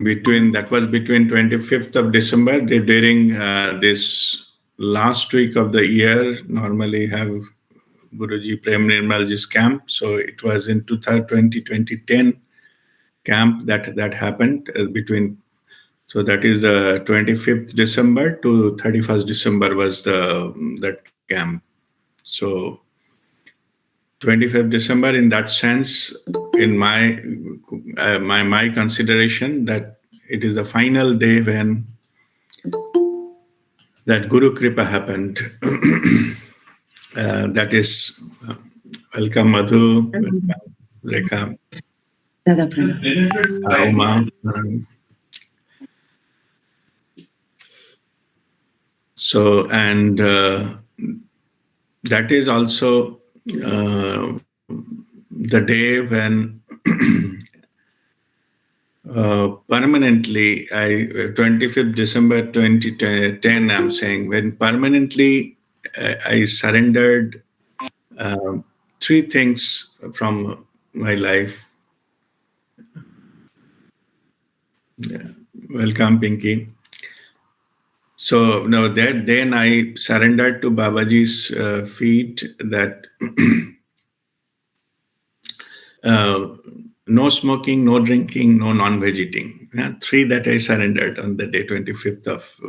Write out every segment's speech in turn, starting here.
between 25th of December, during this last week of the year, normally have Guruji Prem Nirmalji's camp. So it was in 2010 camp that happened between. So that is the 25th December to 31st December was that camp. So 25th December, in that sense, in my consideration, that it is the final day when that Guru Kripa happened. That is, welcome Madhu, welcome Rekha, Uma. So, and that is also the day when permanently, 25th December 2010, I'm saying, when permanently I surrendered three things from my life. Yeah. Welcome, Pinky. So no, that then I surrendered to Babaji's feet that no smoking, no drinking, no non-veg eating. Yeah, three that I surrendered on the day 25th of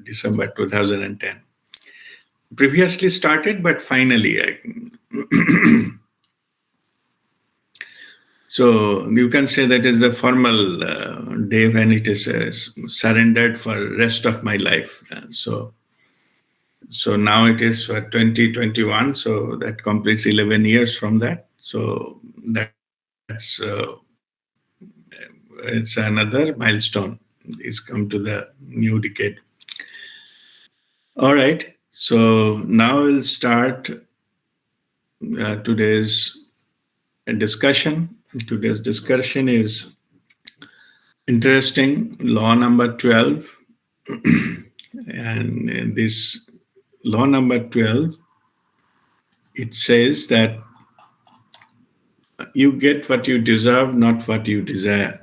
December 2010. Previously started, but finally. So you can say that is the formal day when it is surrendered for rest of my life. So now it is for 2021. So that completes 11 years from that. So that's it's another milestone. It's come to the new decade. All right. So now we'll start today's discussion. Today's discussion is interesting, law number 12. And in this law number 12, it says that you get what you deserve, not what you desire.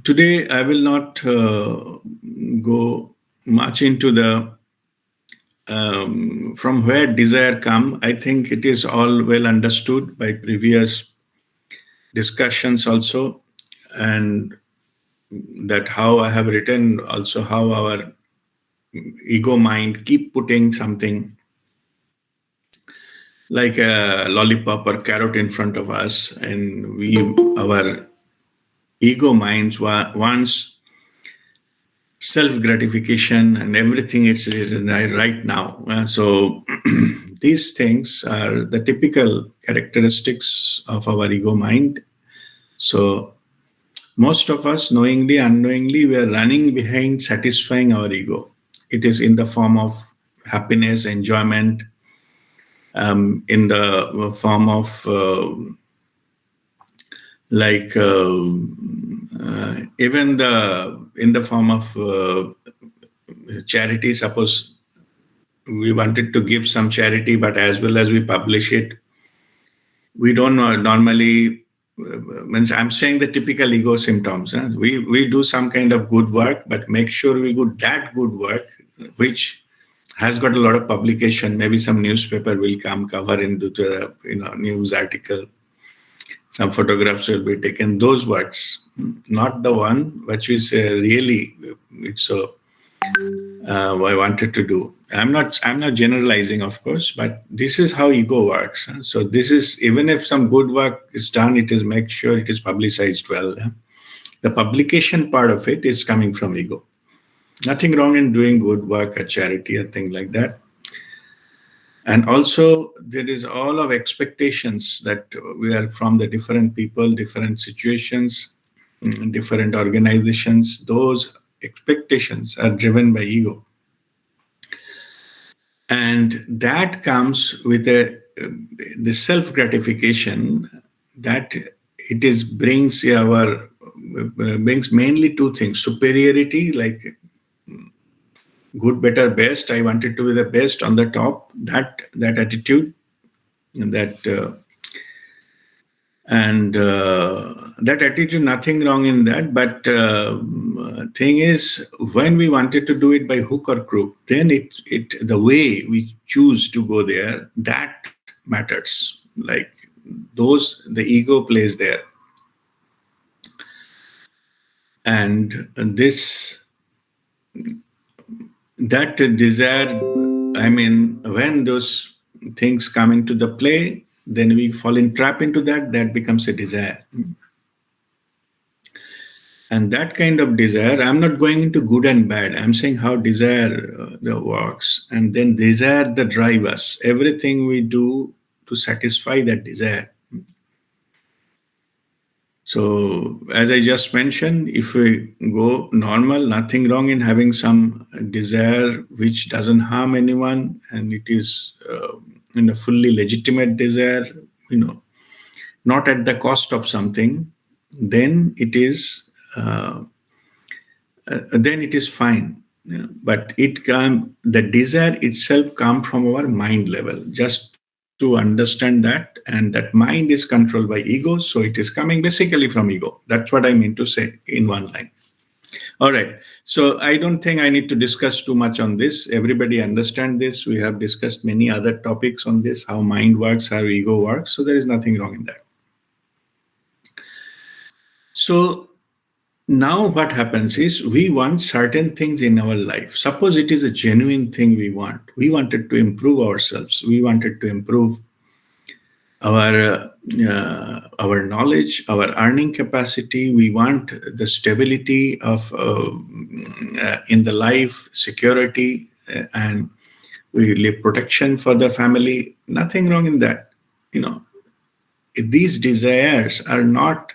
Today, I will not go much into the from where desire come. I think it is all well understood by previous discussions also, and that how I have written also how our ego mind keep putting something like a lollipop or carrot in front of us, and our ego minds wants self-gratification and everything is right now. So these things are the typical characteristics of our ego mind. So most of us, knowingly, unknowingly, we are running behind satisfying our ego. It is in the form of happiness, enjoyment, in the form of even in the form of charity. Suppose we wanted to give some charity, but as well as we publish it, we don't normally. Means I'm saying the typical ego symptoms. We do some kind of good work, but make sure we do that good work which has got a lot of publication. Maybe some newspaper will come cover into the news article. Some photographs will be taken. Those works, not the one which is really it's I wanted to do. I'm not generalizing, of course, but this is how ego works. So this is, even if some good work is done, it is make sure it is publicized well. The publication part of it is coming from ego. Nothing wrong in doing good work at charity or things like that. And also there is all of expectations that we are from the different people, different situations, different organizations. Those expectations are driven by ego. And that comes with the self-gratification that it is brings mainly two things: superiority, like good, better, best. I wanted to be the best on the top. That attitude, that And that attitude, nothing wrong in that. But thing is, when we wanted to do it by hook or crook, then the way we choose to go there, that matters. Like the ego plays there. And that desire, I mean, when those things come into the play, then we fall in trap into that becomes a desire. And that kind of desire, I'm not going into good and bad. I'm saying how desire works. And then desire that drive us. Everything we do to satisfy that desire. So, as I just mentioned, if we go normal, nothing wrong in having some desire which doesn't harm anyone, and it is a fully legitimate desire, not at the cost of something, then it is fine. Yeah. But the desire itself comes from our mind level. Just to understand that, and that mind is controlled by ego, so it is coming basically from ego. That's what I mean to say in one line. All right. So I don't think I need to discuss too much on this. Everybody understand this. We have discussed many other topics on this, how mind works, how ego works. So there is nothing wrong in that. So now what happens is we want certain things in our life. Suppose it is a genuine thing we want. We wanted to improve ourselves. We wanted to improve our knowledge, our earning capacity. We want the stability of in the life, security, and we live protection for the family. Nothing wrong in that. These desires are not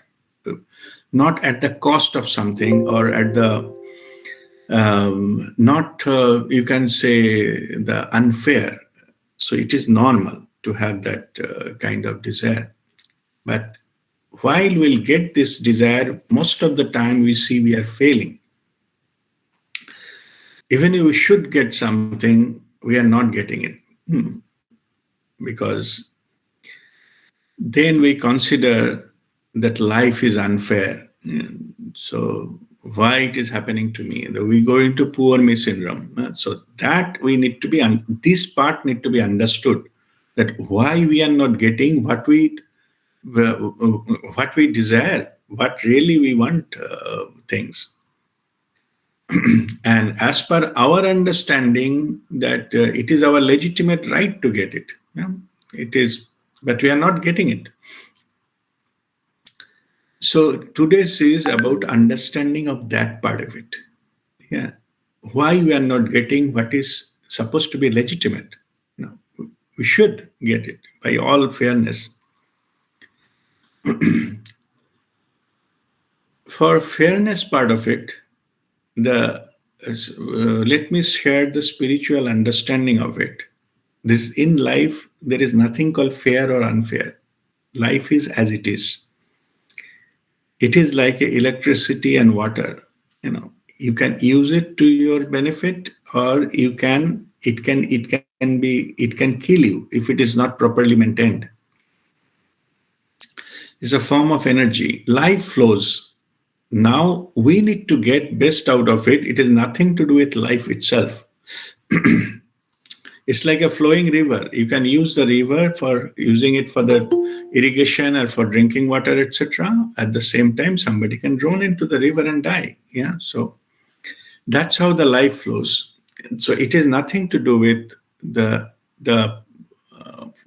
at the cost of something, or at the not you can say the unfair. So it is normal to have that kind of desire. But while we'll get this desire, most of the time we see we are failing. Even if we should get something, we are not getting it. Because then we consider that life is unfair. So why it is happening to me? We go into poor me syndrome. So that we need to be, this part need to be understood, that why we are not getting what we desire, what really we want things. And as per our understanding, that it is our legitimate right to get it. It is, but we are not getting it. So today's is about understanding of that part of it. Yeah. Why we are not getting what is supposed to be legitimate. No, we should get it by all fairness. For fairness part of it, let me share the spiritual understanding of it. This in life, there is nothing called fair or unfair. Life is as it is. It is like electricity and water. You can use it to your benefit, or it can kill you if it is not properly maintained. It's a form of energy. Life flows. Now we need to get best out of it. It has nothing to do with life itself. It's like a flowing river. You can use the river for using it for the irrigation or for drinking water, etc. At the same time, somebody can drown into the river and die. Yeah. So that's how the life flows. So it is nothing to do with the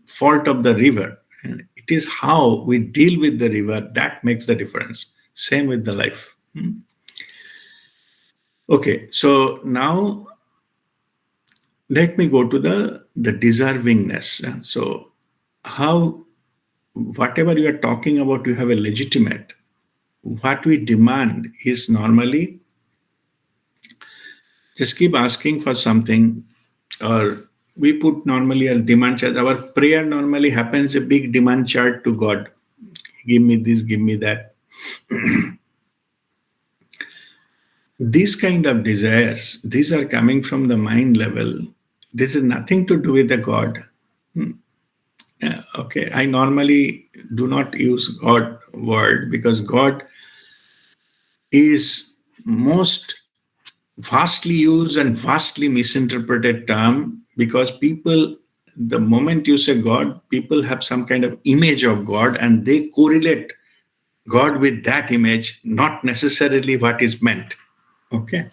fault of the river. It is how we deal with the river that makes the difference. Same with the life. Okay, so now let me go to the deservingness. So how, whatever you are talking about, you have a legitimate. What we demand is normally just keep asking for something, or we put normally a demand chart. Our prayer normally happens a big demand chart to God. Give me this, give me that. These kind of desires, these are coming from the mind level. This is nothing to do with the God. Yeah, okay. I normally do not use God word because God is most vastly used and vastly misinterpreted term, because people, the moment you say God, people have some kind of image of God and they correlate God with that image, not necessarily what is meant. Okay.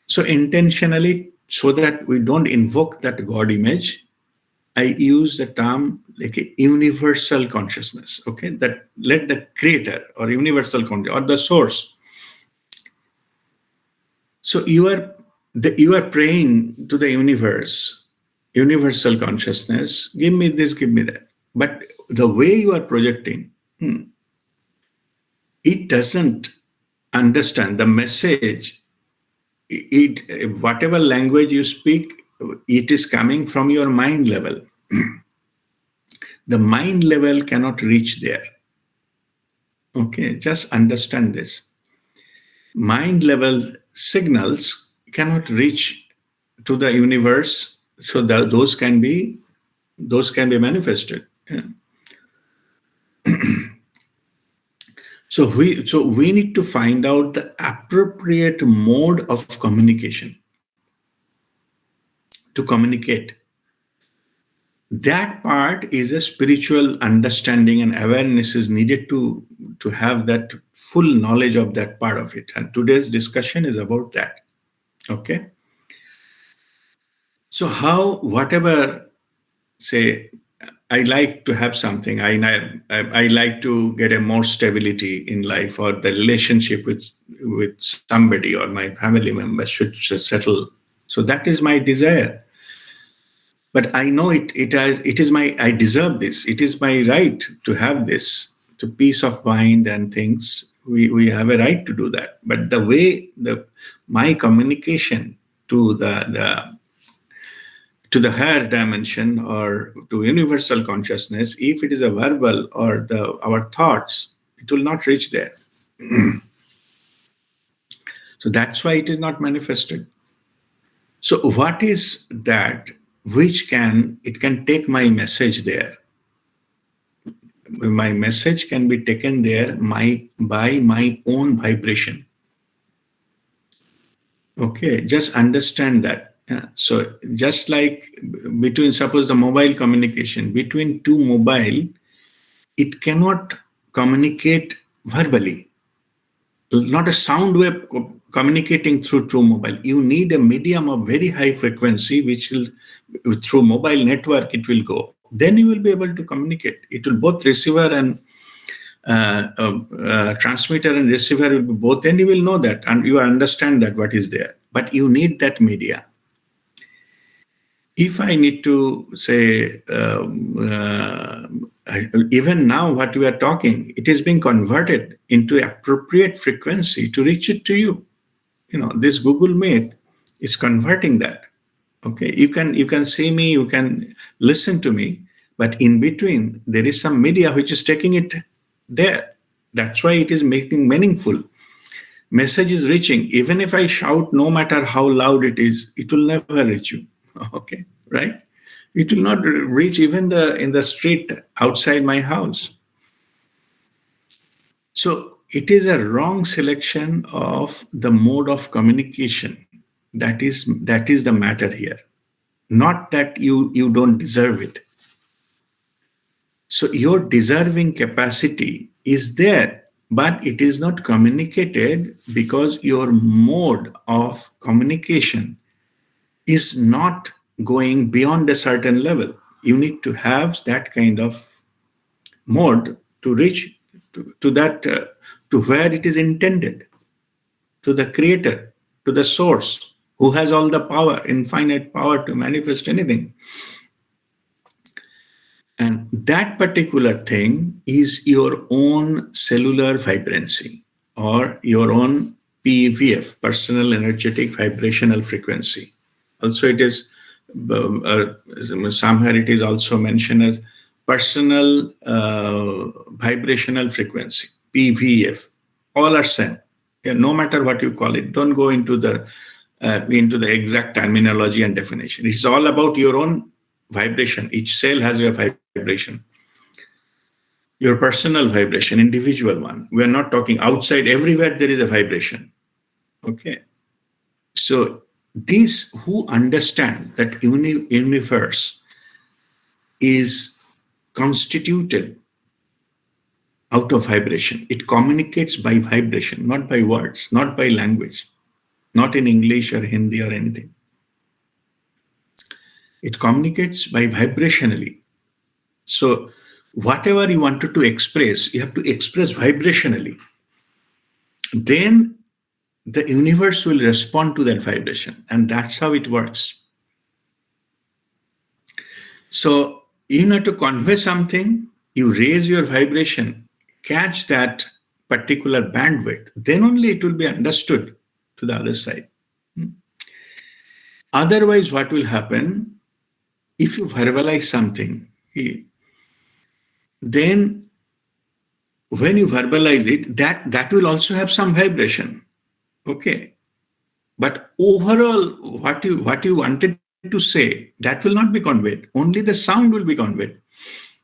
So intentionally, so that we don't invoke that God image, I use the term like a universal consciousness. Okay. That let the creator or universal consciousness or the source. So you are praying to the universe, universal consciousness, give me this, give me that. But the way you are projecting, it doesn't understand the message. It whatever language you speak, it is coming from your mind level. The mind level cannot reach there. Okay, just understand this. Mind level signals cannot reach to the universe, so that those can be manifested. Yeah. So we need to find out the appropriate mode of communication to communicate. That part is a spiritual understanding and awareness is needed to have that full knowledge of that part of it. And today's discussion is about that. Okay. So how, whatever, say, I like to have something, I like to get a more stability in life, or the relationship with somebody or my family members should settle. So that is my desire. But I know I deserve this. It is my right to have this, to peace of mind and things. We have a right to do that. But the way my communication to the higher dimension or to universal consciousness, if it is a verbal or our thoughts, it will not reach there. So that's why it is not manifested. So what is that which can take my message there? My message can be taken there by my own vibration. Okay, just understand that. Yeah. So just like between, suppose the mobile communication between two mobile, it cannot communicate verbally. Not a sound wave communicating through mobile. You need a medium of very high frequency, which will, through mobile network, it will go. Then you will be able to communicate. It will both receiver and transmitter and receiver will be both. Then you will know that and you understand that what is there. But you need that media. If I need to say, even now what we are talking, it is being converted into appropriate frequency to reach it to you. This Google Meet is converting that. Okay, you can see me, you can listen to me, but in between there is some media which is taking it there. That's why it is making meaningful. Message is reaching. Even if I shout, no matter how loud it is, it will never reach you. Okay, right? It will not reach even in the street outside my house. So it is a wrong selection of the mode of communication. That is the matter here. Not that you don't deserve it. So your deserving capacity is there, but it is not communicated because your mode of communication is not going beyond a certain level. You need to have that kind of mode to reach to that to where it is intended, to the creator, to the source who has all the power, infinite power to manifest anything. And that particular thing is your own cellular vibrancy or your own PEVF, personal energetic vibrational frequency. Also, it is somewhere it is also mentioned as personal vibrational frequency, PVF. All are same. Yeah, no matter what you call it. Don't go into the exact terminology and definition. It's all about your own vibration. Each cell has your vibration. Your personal vibration, individual one. We are not talking outside. Everywhere there is a vibration. Okay. So these who understand that universe is constituted out of vibration. It communicates by vibration, not by words, not by language, not in English or Hindi or anything. It communicates by vibrationally. So whatever you wanted to express, you have to express vibrationally. Then the universe will respond to that vibration, and that's how it works. So you need to convey something, you raise your vibration, catch that particular bandwidth, then only it will be understood to the other side. Otherwise, what will happen, if you verbalize something, then when you verbalize it, that will also have some vibration. Okay. But overall, what you wanted to say, that will not be conveyed. Only the sound will be conveyed.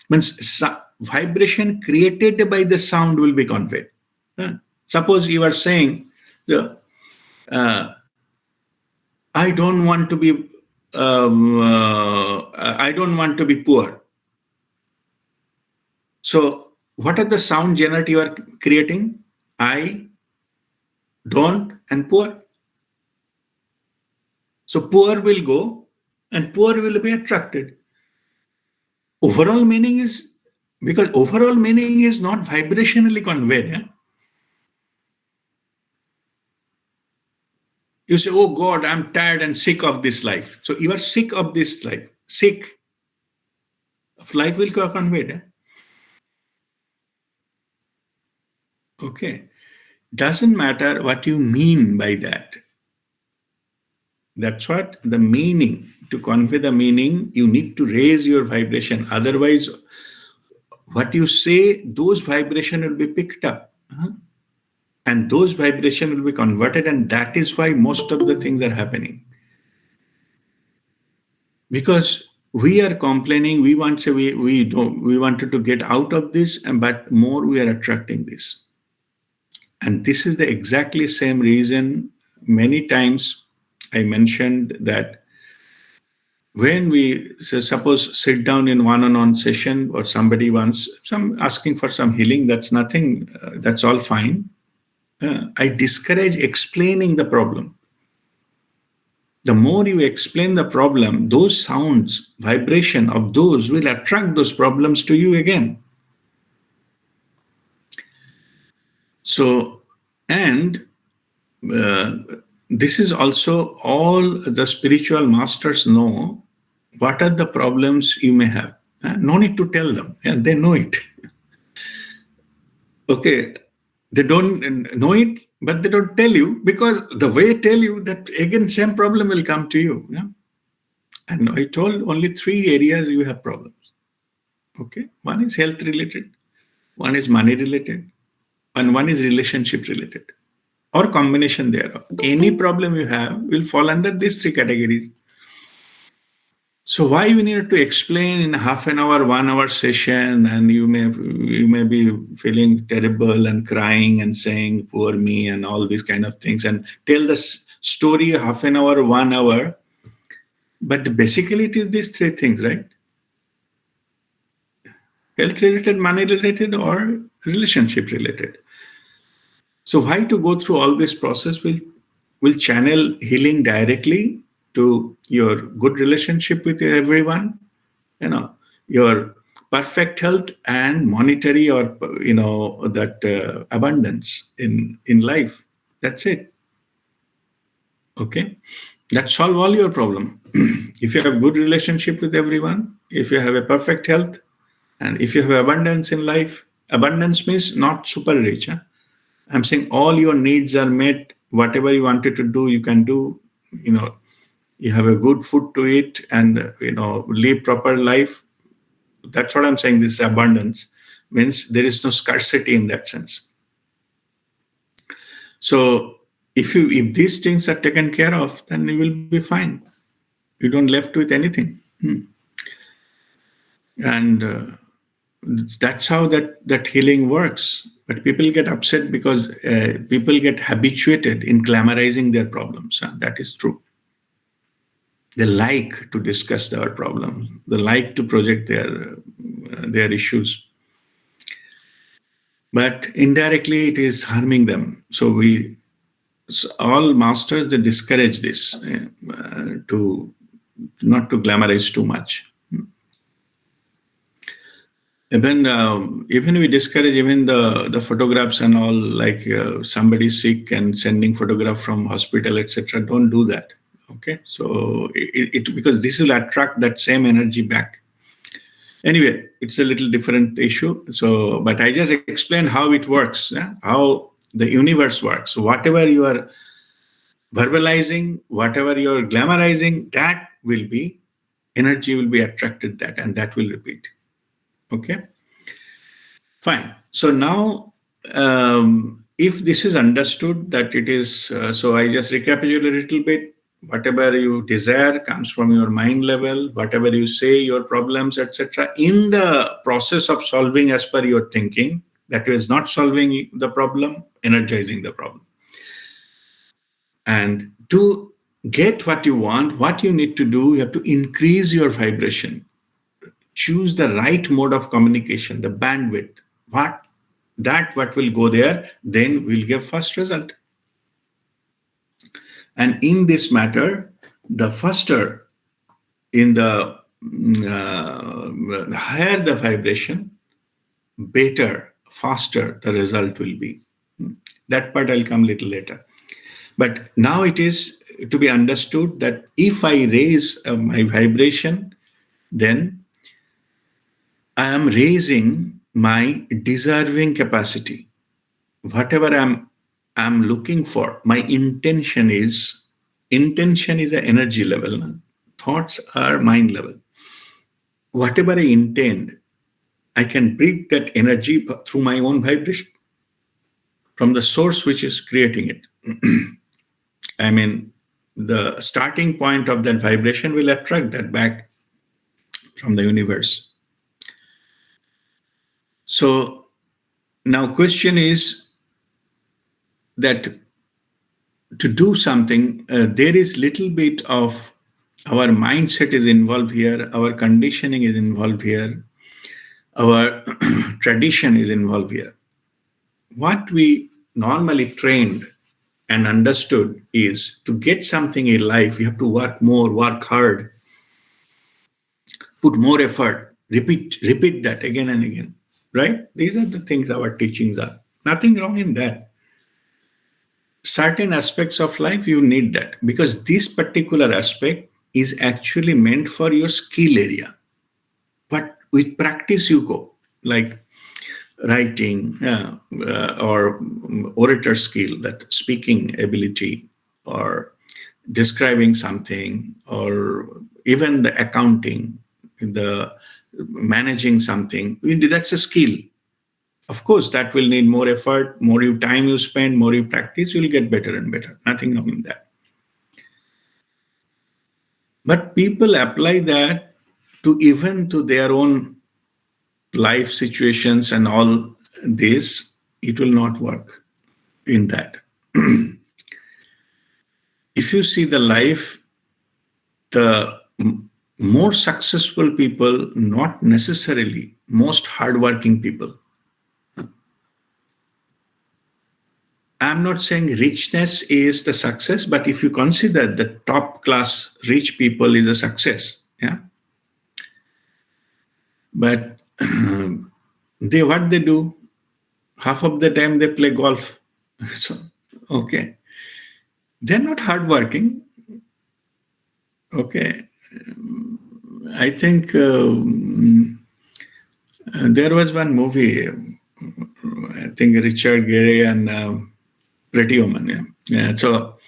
Means vibration created by the sound will be conveyed. Suppose you are saying, I don't want to be poor. So what are the sound generated you are creating? I, don't, and poor. So poor will go and poor will be attracted. Overall meaning is, because overall meaning is not vibrationally conveyed. Yeah? You say, oh God, I'm tired and sick of this life. So you are sick of this life. Sick of life will be conveyed. Yeah? Okay. Doesn't matter what you mean by that. That's what the meaning. To convey the meaning, you need to raise your vibration. Otherwise, what you say, those vibration will be picked up. And those vibration will be converted. And that is why most of the things are happening. Because we are complaining, we want to, we wanted to get out of this, but more we are attracting this. And this is the exactly same reason many times I mentioned that when we suppose sit down in one-on-one session, or somebody wants some asking for some healing, that's nothing, that's all fine. I discourage explaining the problem. The more you explain the problem, those sounds, vibration of those will attract those problems to you again. So, and this is also all the spiritual masters know what are the problems you may have. No need to tell them. They know it. Okay, they don't know it, but they don't tell you, because the way they tell you, that again same problem will come to you. Yeah? And I told only 3 areas you have problems. Okay, one is health related, one is money related, and one is relationship related, or combination thereof. Any problem you have will fall under these 3 categories. So why you need to explain in half an hour, 1 hour session, and you may be feeling terrible and crying and saying poor me and all these kind of things, and tell the story half an hour, 1 hour. But basically it is these 3 things, right? Health related, money related, or relationship related. So why to go through all this process? Will channel healing directly to your good relationship with everyone, your perfect health and monetary, or that abundance in life. That's it. Okay, that solve all your problem. If you have good relationship with everyone, if you have a perfect health, and if you have abundance in life, abundance means not super rich. I'm saying all your needs are met. Whatever you wanted to do, you can do. You have a good food to eat, and live proper life. That's what I'm saying. This abundance means there is no scarcity in that sense. So if these things are taken care of, then you will be fine. You don't left with anything. And that's how that healing works. But people get upset because people get habituated in glamorizing their problems. That is true. They like to discuss their problems. They like to project their issues. But indirectly, it is harming them. So all masters, they discourage this to not to glamorize too much. Even we discourage even the photographs and all, like somebody sick and sending photograph from hospital, etc. Don't do that. Okay, so it because this will attract that same energy back. Anyway, it's a little different issue. So, but I just explained how it works, how the universe works. So whatever you are verbalizing, whatever you are glamorizing, that will be energy will be attracted that, and that will repeat. Okay. Fine. So now, if this is understood that it is, so I just recapitulate a little bit. Whatever you desire comes from your mind level. Whatever you say, your problems, etc. In the process of solving as per your thinking, that is not solving the problem, energizing the problem. And to get what you want, what you need to do, you have to increase your vibration. Choose the right mode of communication, the bandwidth. What will go there, then we'll get first result. And in this matter, the faster in the higher the vibration, better, faster the result will be. That part I'll come little later. But now it is to be understood that if I raise my vibration, then I am raising my deserving capacity. Whatever I'm looking for, my intention is an energy level. Thoughts are mind level. Whatever I intend, I can bring that energy through my own vibration from the source which is creating it. I mean, the starting point of that vibration will attract that back from the universe. So now question is that to do something, there is little bit of our mindset is involved here, our conditioning is involved here, our tradition is involved here. What we normally trained and understood is to get something in life, you have to work more, work hard, put more effort, repeat that again and again, right? These are the things our teachings are. Nothing wrong in that. Certain aspects of life, you need that because this particular aspect is actually meant for your skill area. But with practice, you go like writing or orator skill, that speaking ability, or describing something, or even the accounting, the managing something. That's a skill. Of course, that will need more effort, more time you spend, more you practice, you'll get better and better. Nothing wrong in that. But people apply that to even to their own life situations and all this, it will not work in that. If you see the life, the more successful people, not necessarily most hardworking people. I'm not saying richness is the success, but if you consider the top class rich people is a success, yeah. But what they do, half of the time they play golf. So, okay, they're not hardworking. Okay, I think there was one movie. I think Richard Gere and Pretty Woman. Yeah. So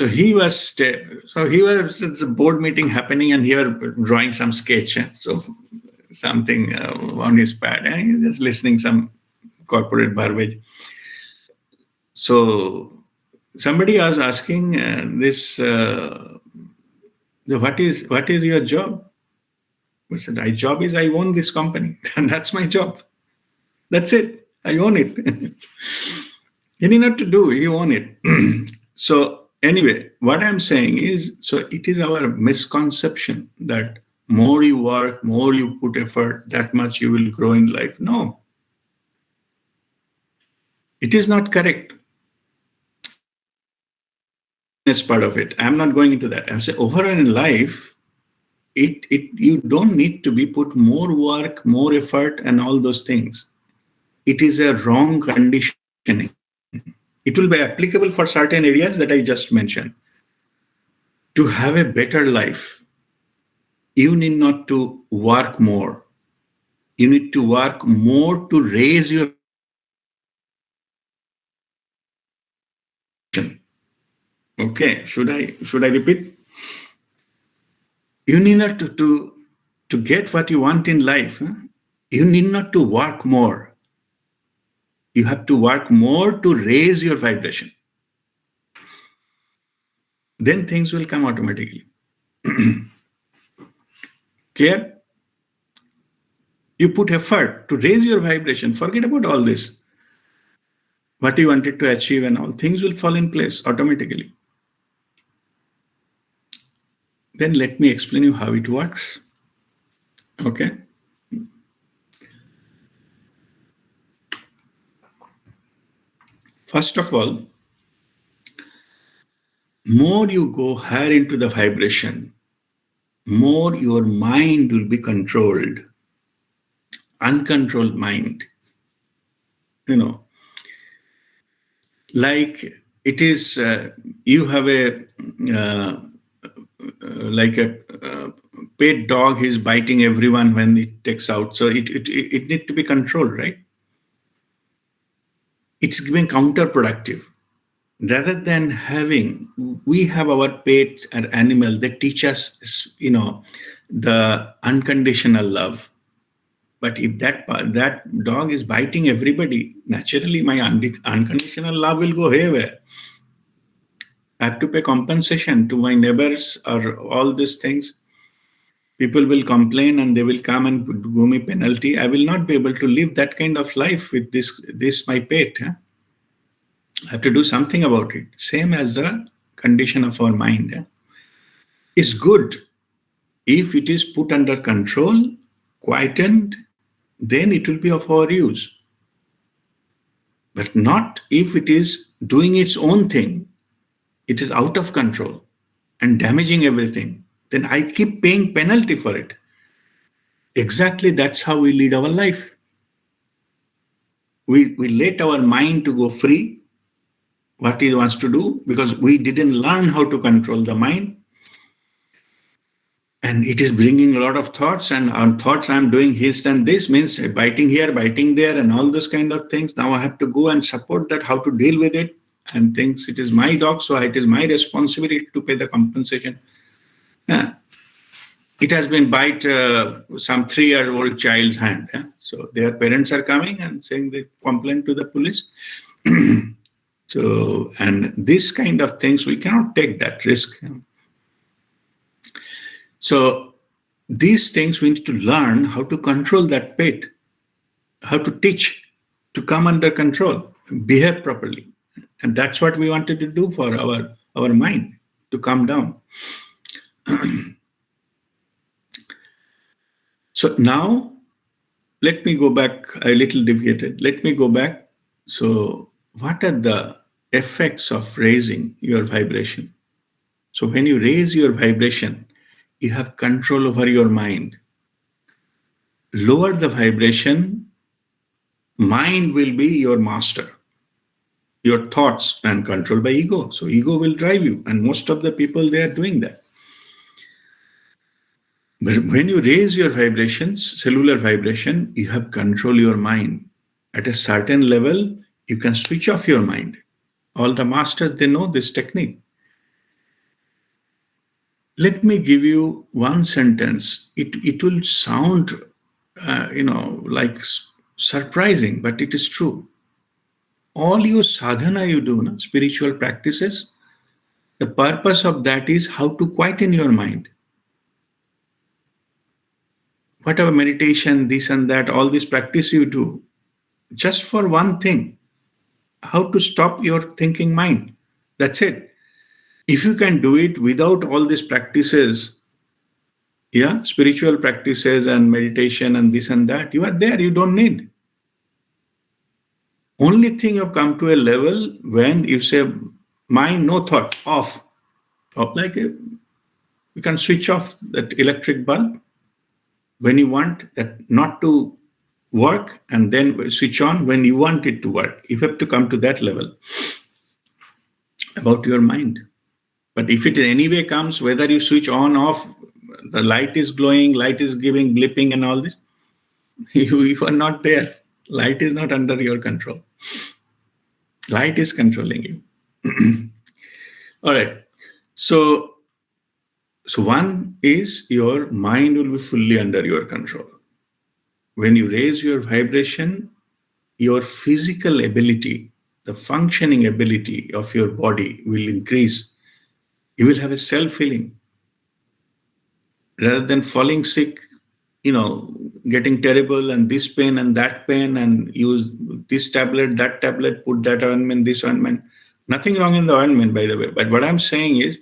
he was it's a board meeting happening, and here drawing some sketch. So something on his pad, and he's just listening some corporate garbage. So somebody was asking what is your job? So my job is I own this company. And that's my job. That's it. I own it. You need not to do, you own it. So anyway, what I'm saying is, so it is our misconception that more you work, more you put effort, that much you will grow in life. No, it is not correct. Is part of it. I'm not going into that. I'm saying overall in life, it you don't need to be put more work, more effort, and all those things. It is a wrong conditioning. It will be applicable for certain areas that I just mentioned. To have a better life, you need not to work more. You need to work more to raise your. Okay, should I repeat? You need not to get what you want in life. You need not to work more. You have to work more to raise your vibration. Then things will come automatically. Clear? You put effort to raise your vibration. Forget about all this. What you wanted to achieve and all things will fall in place automatically. Then let me explain you how it works. Okay. First of all, more you go higher into the vibration, more your mind will be controlled. Uncontrolled mind. Like it is, you have a, like a pet dog is biting everyone when it takes out. So it needs to be controlled, right? It's being counterproductive. Rather than we have our pet and animal that teach us, the unconditional love. But if that dog is biting everybody, naturally my unconditional love will go haywire. I have to pay compensation to my neighbors or all these things. People will complain and they will come and give me penalty. I will not be able to live that kind of life with this my pet. I have to do something about it. Same as the condition of our mind. It's good if it is put under control, quietened, then it will be of our use. But not if it is doing its own thing. It is out of control and damaging everything. Then I keep paying penalty for it. Exactly that's how we lead our life. We let our mind to go free, what it wants to do, because we didn't learn how to control the mind. And it is bringing a lot of thoughts, and on thoughts I'm doing this and this, means biting here, biting there, and all those kind of things. Now I have to go and support that, how to deal with it, and thinks it is my dog, so it is my responsibility to pay the compensation. It has been bite some 3-year-old child's hand. So their parents are coming and saying they complain to the police. So, and this kind of things, we cannot take that risk. So these things we need to learn how to control that pet, how to teach, to come under control, behave properly. And that's what we wanted to do for our mind, to calm down. So now, let me go back, a little deviated. Let me go back. So what are the effects of raising your vibration? So when you raise your vibration, you have control over your mind. Lower the vibration, mind will be your master. Your thoughts and controlled by ego. So ego will drive you. And most of the people, they are doing that. But when you raise your vibrations, cellular vibration, you have control your mind. At a certain level, you can switch off your mind. All the masters, they know this technique. Let me give you one sentence. It will sound, like surprising, but it is true. All your sadhana you do, spiritual practices, the purpose of that is how to quieten your mind. whatever meditation, this and that, all this practice you do, just for one thing, how to stop your thinking mind. That's it. If you can do it without all these practices, yeah, spiritual practices and meditation and this and that, you are there. You don't need. Only thing you come to a level when you say, mind, no thought, off. Like you can switch off that electric bulb when you want that not to work, and then switch on when you want it to work. You have to come to that level about your mind. But if it anyway comes, whether you switch on, off, the light is glowing, light is giving, blipping, and all this, you are not there. Light is not under your control. Light is controlling you. All right. So one is your mind will be fully under your control. When you raise your vibration, your physical ability, the functioning ability of your body will increase. You will have a self-healing. Rather than falling sick, getting terrible and this pain and that pain and use this tablet, that tablet, put that ointment, this ointment. Nothing wrong in the ointment, by the way. But what I'm saying is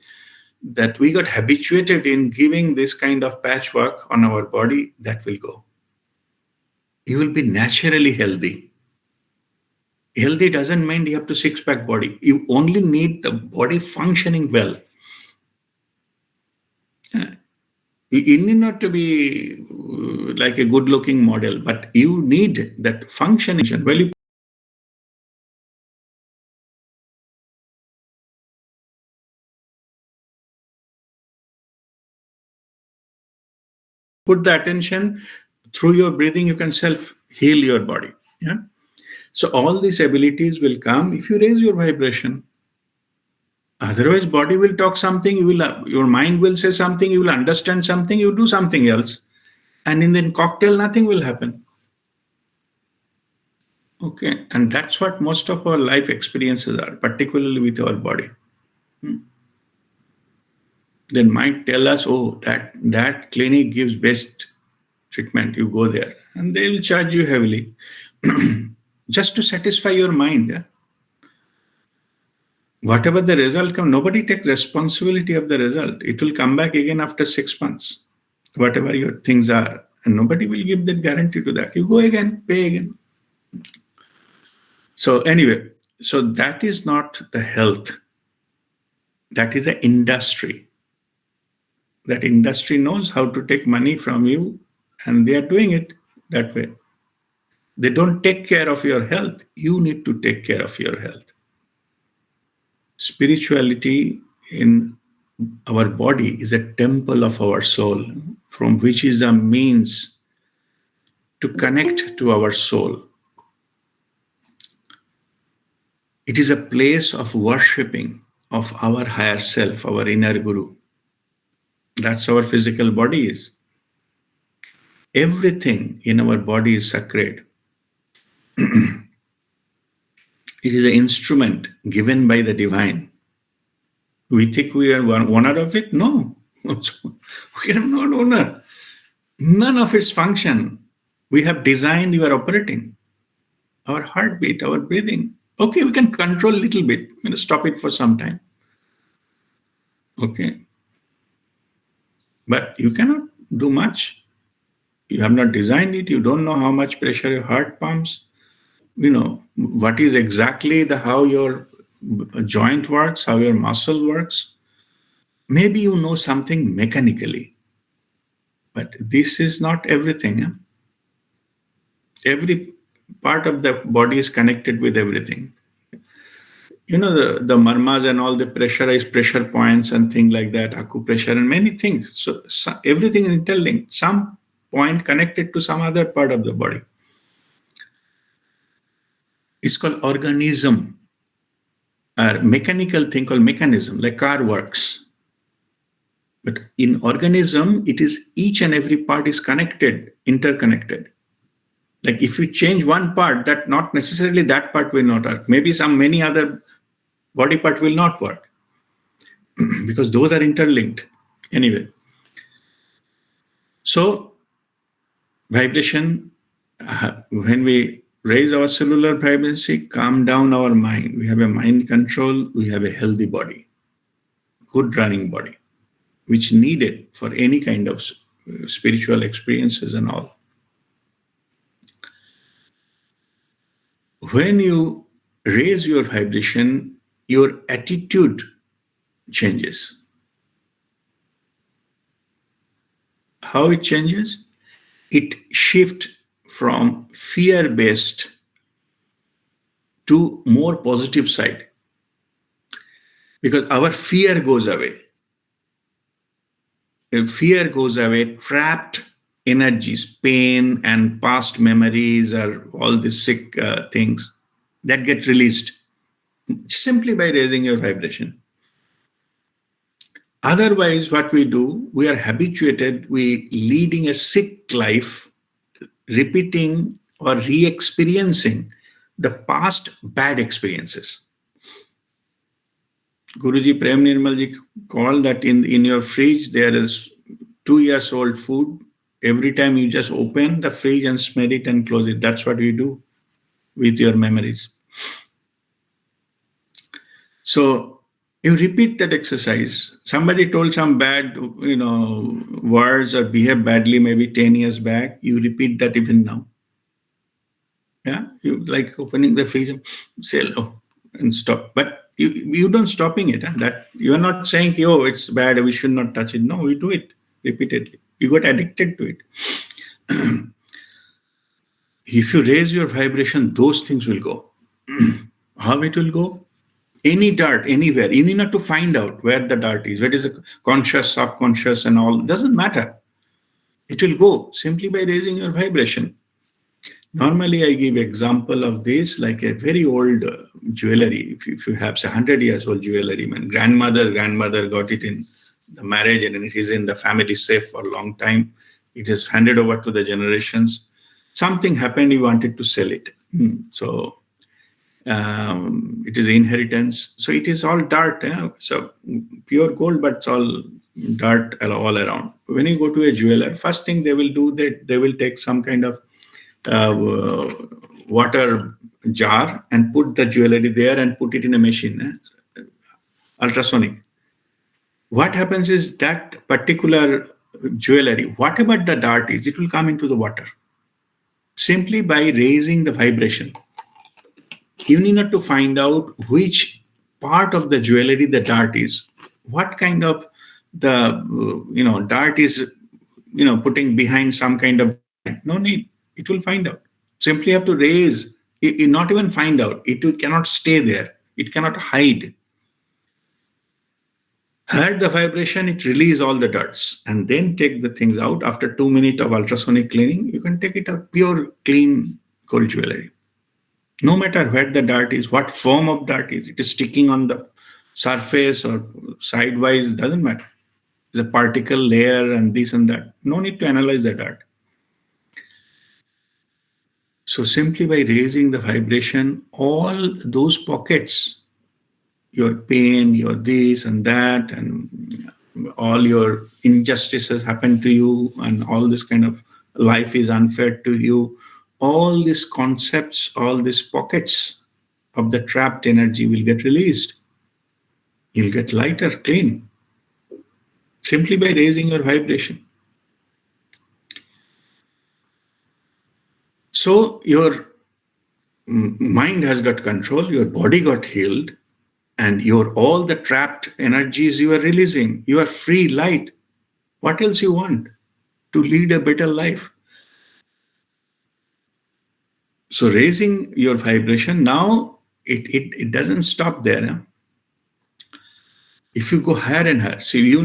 that we got habituated in giving this kind of patchwork on our body. That will go. You will be naturally healthy. Healthy doesn't mean you have to six-pack body. You only need the body functioning well. You need not to be like a good-looking model, but you need that functioning. Well, you put the attention through your breathing, you can self-heal your body. Yeah. So all these abilities will come if you raise your vibration. Otherwise, body will talk something, your mind will say something, you will understand something, you do something else. And in the cocktail, nothing will happen. Okay. And that's what most of our life experiences are, particularly with our body. They might tell us, oh, that clinic gives best treatment, you go there. And they will charge you heavily just to satisfy your mind. Yeah? Whatever the result comes, nobody takes responsibility of the result. It will come back again after 6 months, whatever your things are. And nobody will give that guarantee to that. You go again, pay again. So anyway, so that is not the health. That is an industry. That industry knows how to take money from you, and they are doing it that way. They don't take care of your health. You need to take care of your health. Spirituality in our body is a temple of our soul, from which is a means to connect to our soul. It is a place of worshipping of our higher self, our inner guru. That's our physical body is. Everything in our body is sacred. It is an instrument given by the divine. We think we are owner of it? No. We are not owner. None of its function. We have designed your operating. Our heartbeat, our breathing. Okay, we can control a little bit. Stop it for some time. Okay. But you cannot do much. You have not designed it. You don't know how much pressure your heart pumps. What is exactly how your joint works, how your muscle works. Maybe you know something mechanically, but this is not everything. Every part of the body is connected with everything. The marmas and all the pressurized pressure points and things like that, acupressure and many things. So everything is interlinked. Some point connected to some other part of the body. It's called organism, or mechanical thing called mechanism, like car works. But in organism, it is each and every part is connected, interconnected. Like if you change one part, that not necessarily that part will not work. Maybe many other body part will not work because those are interlinked. Anyway, so Vibration, when we raise our cellular vibrancy, calm down our mind. We have a mind control, we have a healthy body, good running body, which needed for any kind of spiritual experiences and all. When you raise your vibration, your attitude changes. How it changes? It shifts from fear-based to more positive side, because our fear goes away. If fear goes away, trapped energies, pain and past memories, or all these sick things that get released simply by raising your vibration. Otherwise, what we do, we are habituated, we leading a sick life, repeating or re-experiencing the past bad experiences. Guruji Prem Nirmal ji called that in your fridge there is 2 years old food. Every time you just open the fridge and smell it and close it. That's what we do with your memories. So you repeat that exercise. Somebody told some bad, words or behave badly maybe 10 years back. You repeat that even now. Yeah, you like opening the fridge and say hello and stop. But you don't stopping it. Huh? That you are not saying, oh, it's bad, we should not touch it. No, we do it repeatedly. You got addicted to it. If you raise your vibration, those things will go. How it will go? Any dart, anywhere. You need not to find out where the dart is, where is the conscious, subconscious, and all. Doesn't matter. It will go simply by raising your vibration. Normally, I give example of this like a very old jewelry. If you have 100 years old jewelry, my grandmother got it in the marriage, and it is in the family safe for a long time. It is handed over to the generations. Something happened, he wanted to sell it. So it is inheritance. So it is all dirt. So pure gold, but it's all dirt all around. When you go to a jeweler, first thing they will do, that they will take some kind of water jar and put the jewelry there and put it in a machine, ultrasonic. What happens is that particular jewelry, whatever the dart is, it will come into the water simply by raising the vibration. You need not to find out which part of the jewelry the dart is, what kind of the dart is putting behind some kind of, no need. It will find out. Simply have to raise, not even find out. It cannot stay there. It cannot hide. Heard the vibration, it release all the darts and then take the things out. After 2 minutes of ultrasonic cleaning, you can take it out, pure, clean gold jewelry. No matter where the dart is, what form of dart is, it is sticking on the surface or sidewise, doesn't matter. It's a particle layer and this and that. No need to analyze the dart. So simply by raising the vibration, all those pockets, your pain, your this and that, and all your injustices happen to you, and all this kind of life is unfair to you, all these concepts, all these pockets of the trapped energy will get released. You'll get lighter, clean, simply by raising your vibration. So your mind has got control, your body got healed, and all the trapped energies you are releasing. You are free, light. What else you want? To lead a better life. So raising your vibration, now it doesn't stop there. Huh? If you go higher and higher, see, we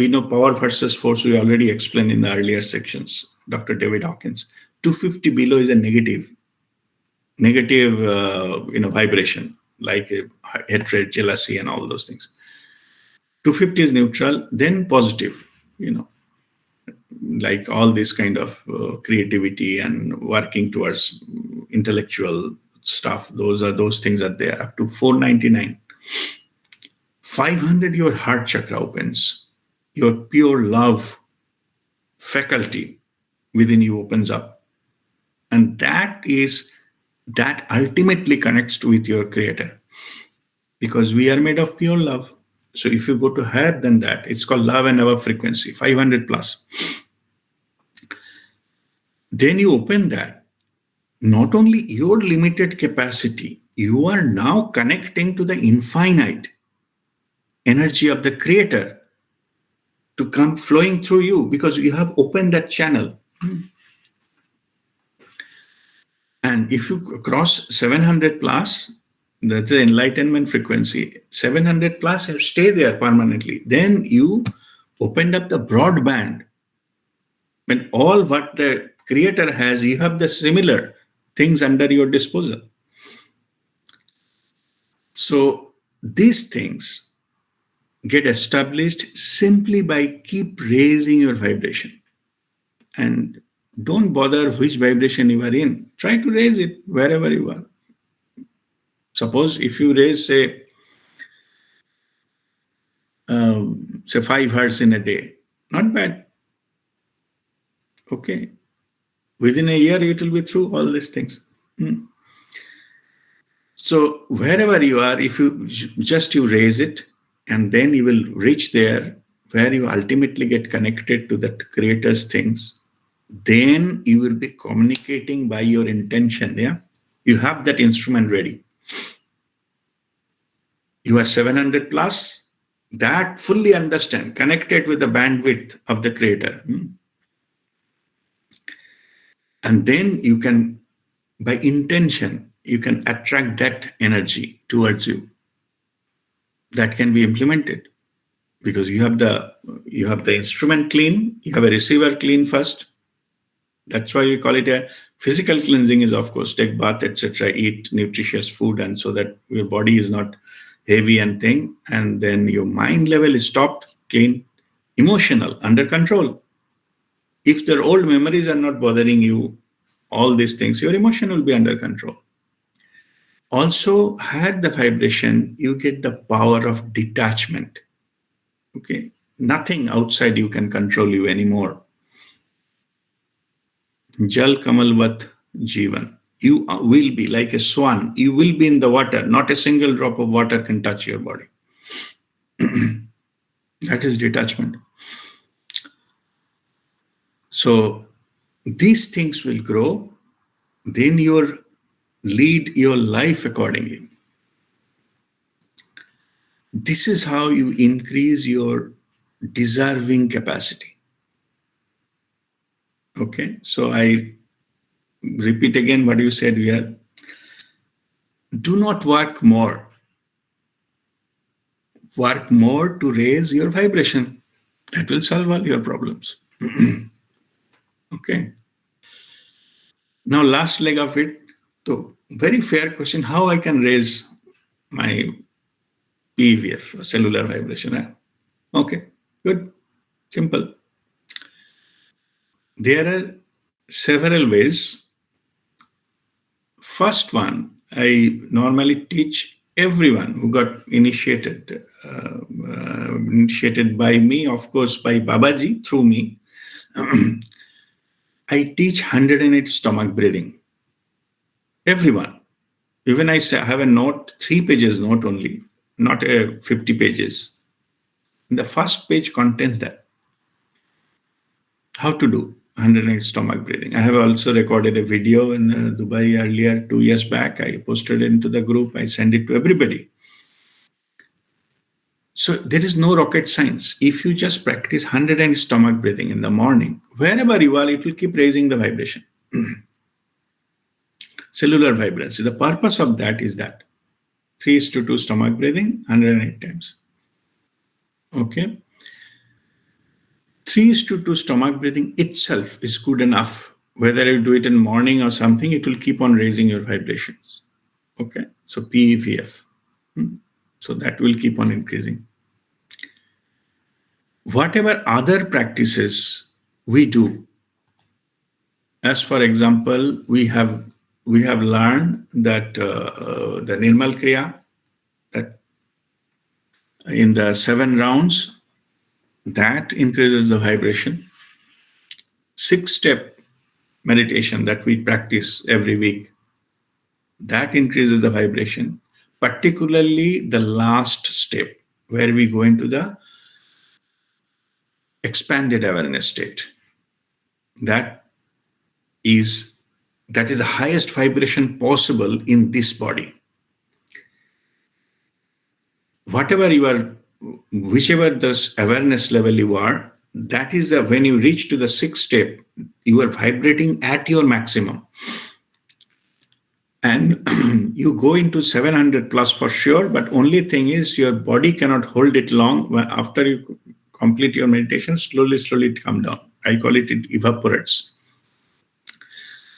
know power versus force, we already explained in the earlier sections, Dr. David Hawkins. 250 below is a negative vibration, like hatred, jealousy, and all those things. 250 is neutral, then positive, like all this kind of creativity and working towards intellectual stuff. Those things are there up to 499. 500, your heart chakra opens, your pure love faculty within you opens up. And that ultimately connects with your creator, because we are made of pure love. So if you go to higher than that, it's called love and above frequency, 500 plus. Then you open that. Not only your limited capacity, you are now connecting to the infinite energy of the creator to come flowing through you, because you have opened that channel. And if you cross 700 plus, that's the enlightenment frequency, 700 plus, you stay there permanently. Then you opened up the broadband. When all what the creator has, you have the similar things under your disposal. So these things get established simply by keep raising your vibration. And don't bother which vibration you are in. Try to raise it wherever you are. Suppose if you raise, say 5 hertz in a day, not bad. Okay. Within a year, it will be through all these things. So wherever you are, if you raise it, and then you will reach there where you ultimately get connected to that creator's things, then you will be communicating by your intention. Yeah. You have that instrument ready. You are 700 plus, that fully understand, connected with the bandwidth of the creator. And then you can, by intention, you can attract that energy towards you. That can be implemented because you have the instrument clean, you have a receiver clean first. That's why we call it a physical cleansing. Is of course take bath, etc., eat nutritious food, and so that your body is not heavy and thing. And then your mind level is stopped, clean, emotional, under control. If the old memories are not bothering you, all these things, your emotion will be under control. Also, had the vibration, you get the power of detachment. Okay, nothing outside you can control you anymore. Jal Kamalvat Jivan. You will be like a swan. You will be in the water. Not a single drop of water can touch your body. That is detachment. So these things will grow. Then you lead your life accordingly. This is how you increase your deserving capacity. Okay, so I repeat again what you said here. Do not work more. Work more to raise your vibration. That will solve all your problems. Okay. Now, last leg of it. So, very fair question. How I can raise my PEVF, cellular vibration? Okay, good, simple. There are several ways. First one, I normally teach everyone who got initiated by me, of course, by Babaji through me. I teach 108 stomach breathing. Everyone. Even I have a note, 3 pages note only, not 50 pages. The first page contains that. How to do 108 stomach breathing. I have also recorded a video in Dubai earlier, 2 years back. I posted it into the group. I send it to everybody. So there is no rocket science. If you just practice 108 stomach breathing in the morning, wherever you are, it will keep raising the vibration. Cellular vibrancy. The purpose of that is that 3:2 stomach breathing, 108 times. Okay. 3:2 stomach breathing itself is good enough. Whether you do it in morning or something, it will keep on raising your vibrations. Okay. So PEVF. So that will keep on increasing. Whatever other practices we do, as for example, we have learned that the Nirmal Kriya, that in the 7 rounds, that increases the vibration. 6-step meditation that we practice every week, that increases the vibration, particularly the last step where we go into the expanded awareness state. That is that is the highest vibration possible in this body. Whatever you are, whichever this awareness level you are, that is when you reach to the sixth step, you are vibrating at your maximum. And you go into 700 plus for sure, but only thing is your body cannot hold it long. After you complete your meditation, slowly it come down. I call it evaporates.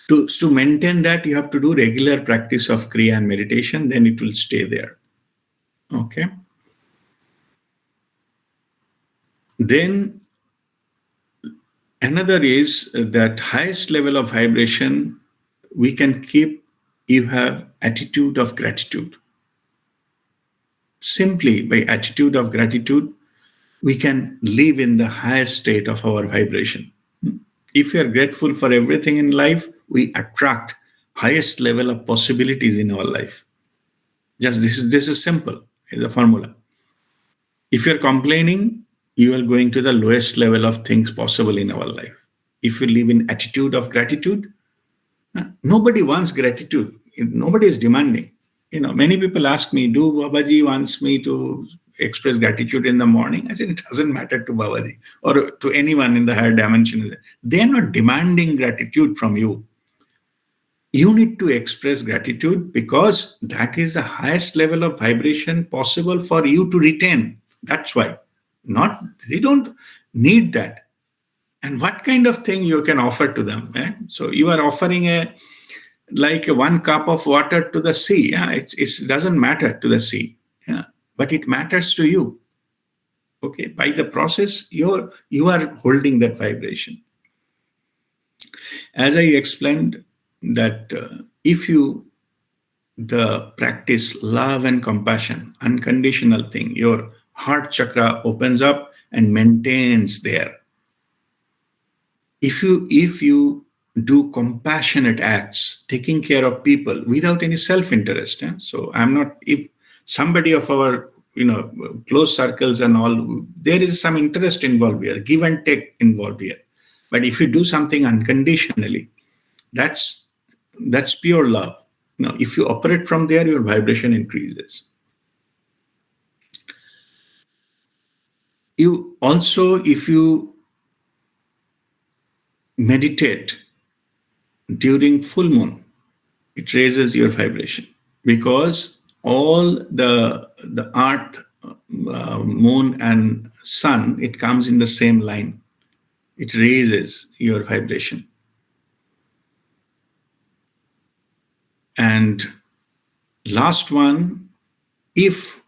To maintain that, you have to do regular practice of Kriya and meditation, then it will stay there. Okay. Then another is that highest level of vibration we can keep. You have attitude of gratitude. Simply by attitude of gratitude, we can live in the highest state of our vibration. If we are grateful for everything in life, we attract highest level of possibilities in our life. Just this is simple. It's a formula. If you're complaining, you are going to the lowest level of things possible in our life. If you live in attitude of gratitude, nobody wants gratitude. Nobody is demanding. Many people ask me, do Babaji wants me to express gratitude in the morning? I said, it doesn't matter to Babaji or to anyone in the higher dimension. They are not demanding gratitude from you. You need to express gratitude because that is the highest level of vibration possible for you to retain. That's why. They don't need that. And what kind of thing you can offer to them? So you are offering like 1 cup of water to the sea. It doesn't matter to the sea, but it matters to you. Okay, by the process, you are holding that vibration. As I explained, that if you practice love and compassion, unconditional thing, your heart chakra opens up and maintains there. If you do compassionate acts, taking care of people without any self-interest. So I'm not, if somebody of our close circles and all, there is some interest involved here, give and take involved here. But if you do something unconditionally, that's pure love. If you operate from there, your vibration increases. You also, if you meditate during full moon, it raises your vibration because all the earth, moon and sun, it comes in the same line. It raises your vibration. And last one, if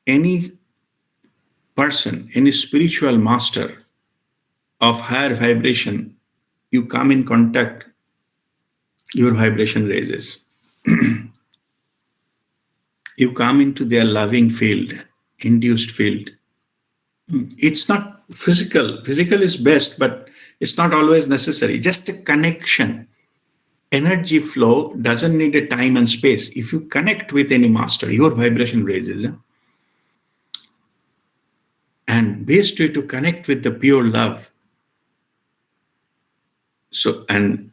any person, any spiritual master of higher vibration, you come in contact, your vibration raises. You come into their loving field, induced field. It's not physical. Physical is best, but it's not always necessary. Just a connection. Energy flow doesn't need a time and space. If you connect with any master, your vibration raises. And best way to connect with the pure love. So, and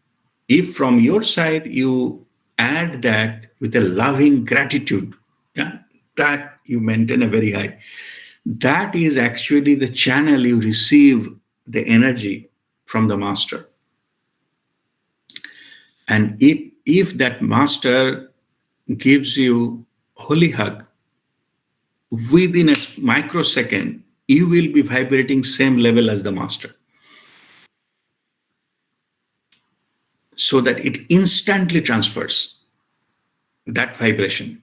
if from your side you add that with a loving gratitude, that you maintain a very high. That is actually the channel you receive the energy from the master. And if that master gives you holy hug, within a microsecond, you will be vibrating same level as the master. So that it instantly transfers that vibration.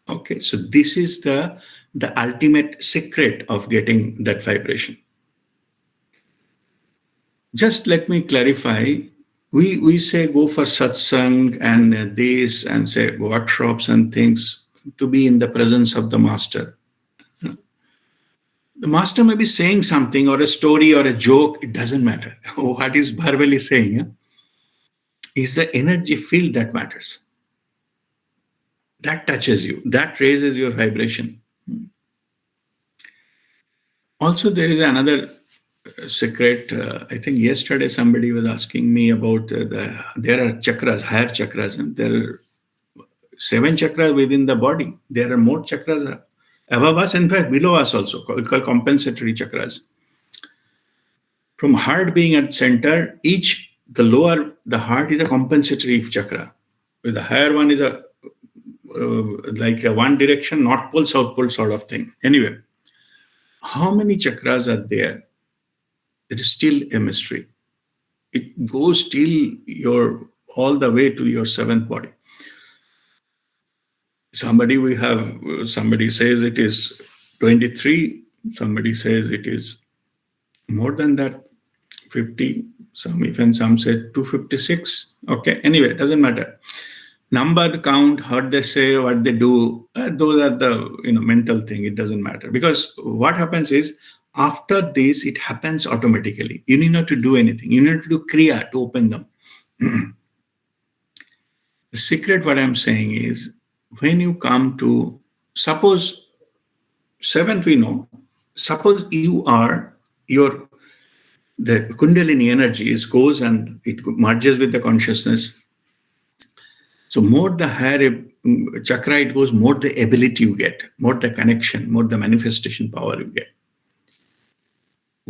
Okay, so this is the ultimate secret of getting that vibration. Just let me clarify. We say go for satsang and this and say workshops and things to be in the presence of the master. The master may be saying something or a story or a joke, it doesn't matter. What is verbally saying is the energy field that matters. That touches you, that raises your vibration. Also, there is another secret. I think yesterday somebody was asking me about there are chakras, higher chakras, and there are 7 chakras within the body. There are more chakras above us, in fact, below us also, called compensatory chakras. From heart being at center, the lower, the heart is a compensatory chakra. The higher one is like a one direction, north pole, south pole sort of thing. Anyway, how many chakras are there? It is still a mystery. It goes till all the way to your seventh body. Somebody says it is 23, somebody says it is more than that, 50, some say 256. Okay, anyway, it doesn't matter. Number, count, what they say, what they do, those are the mental thing. It doesn't matter, because what happens is after this it happens automatically. You need not to do anything. You need to do kriya to open them. The secret, what I'm saying is, when you come to, suppose seventh, we know, suppose the kundalini energy goes and it merges with the consciousness. So more the higher chakra it goes, more the ability you get, more the connection, more the manifestation power you get.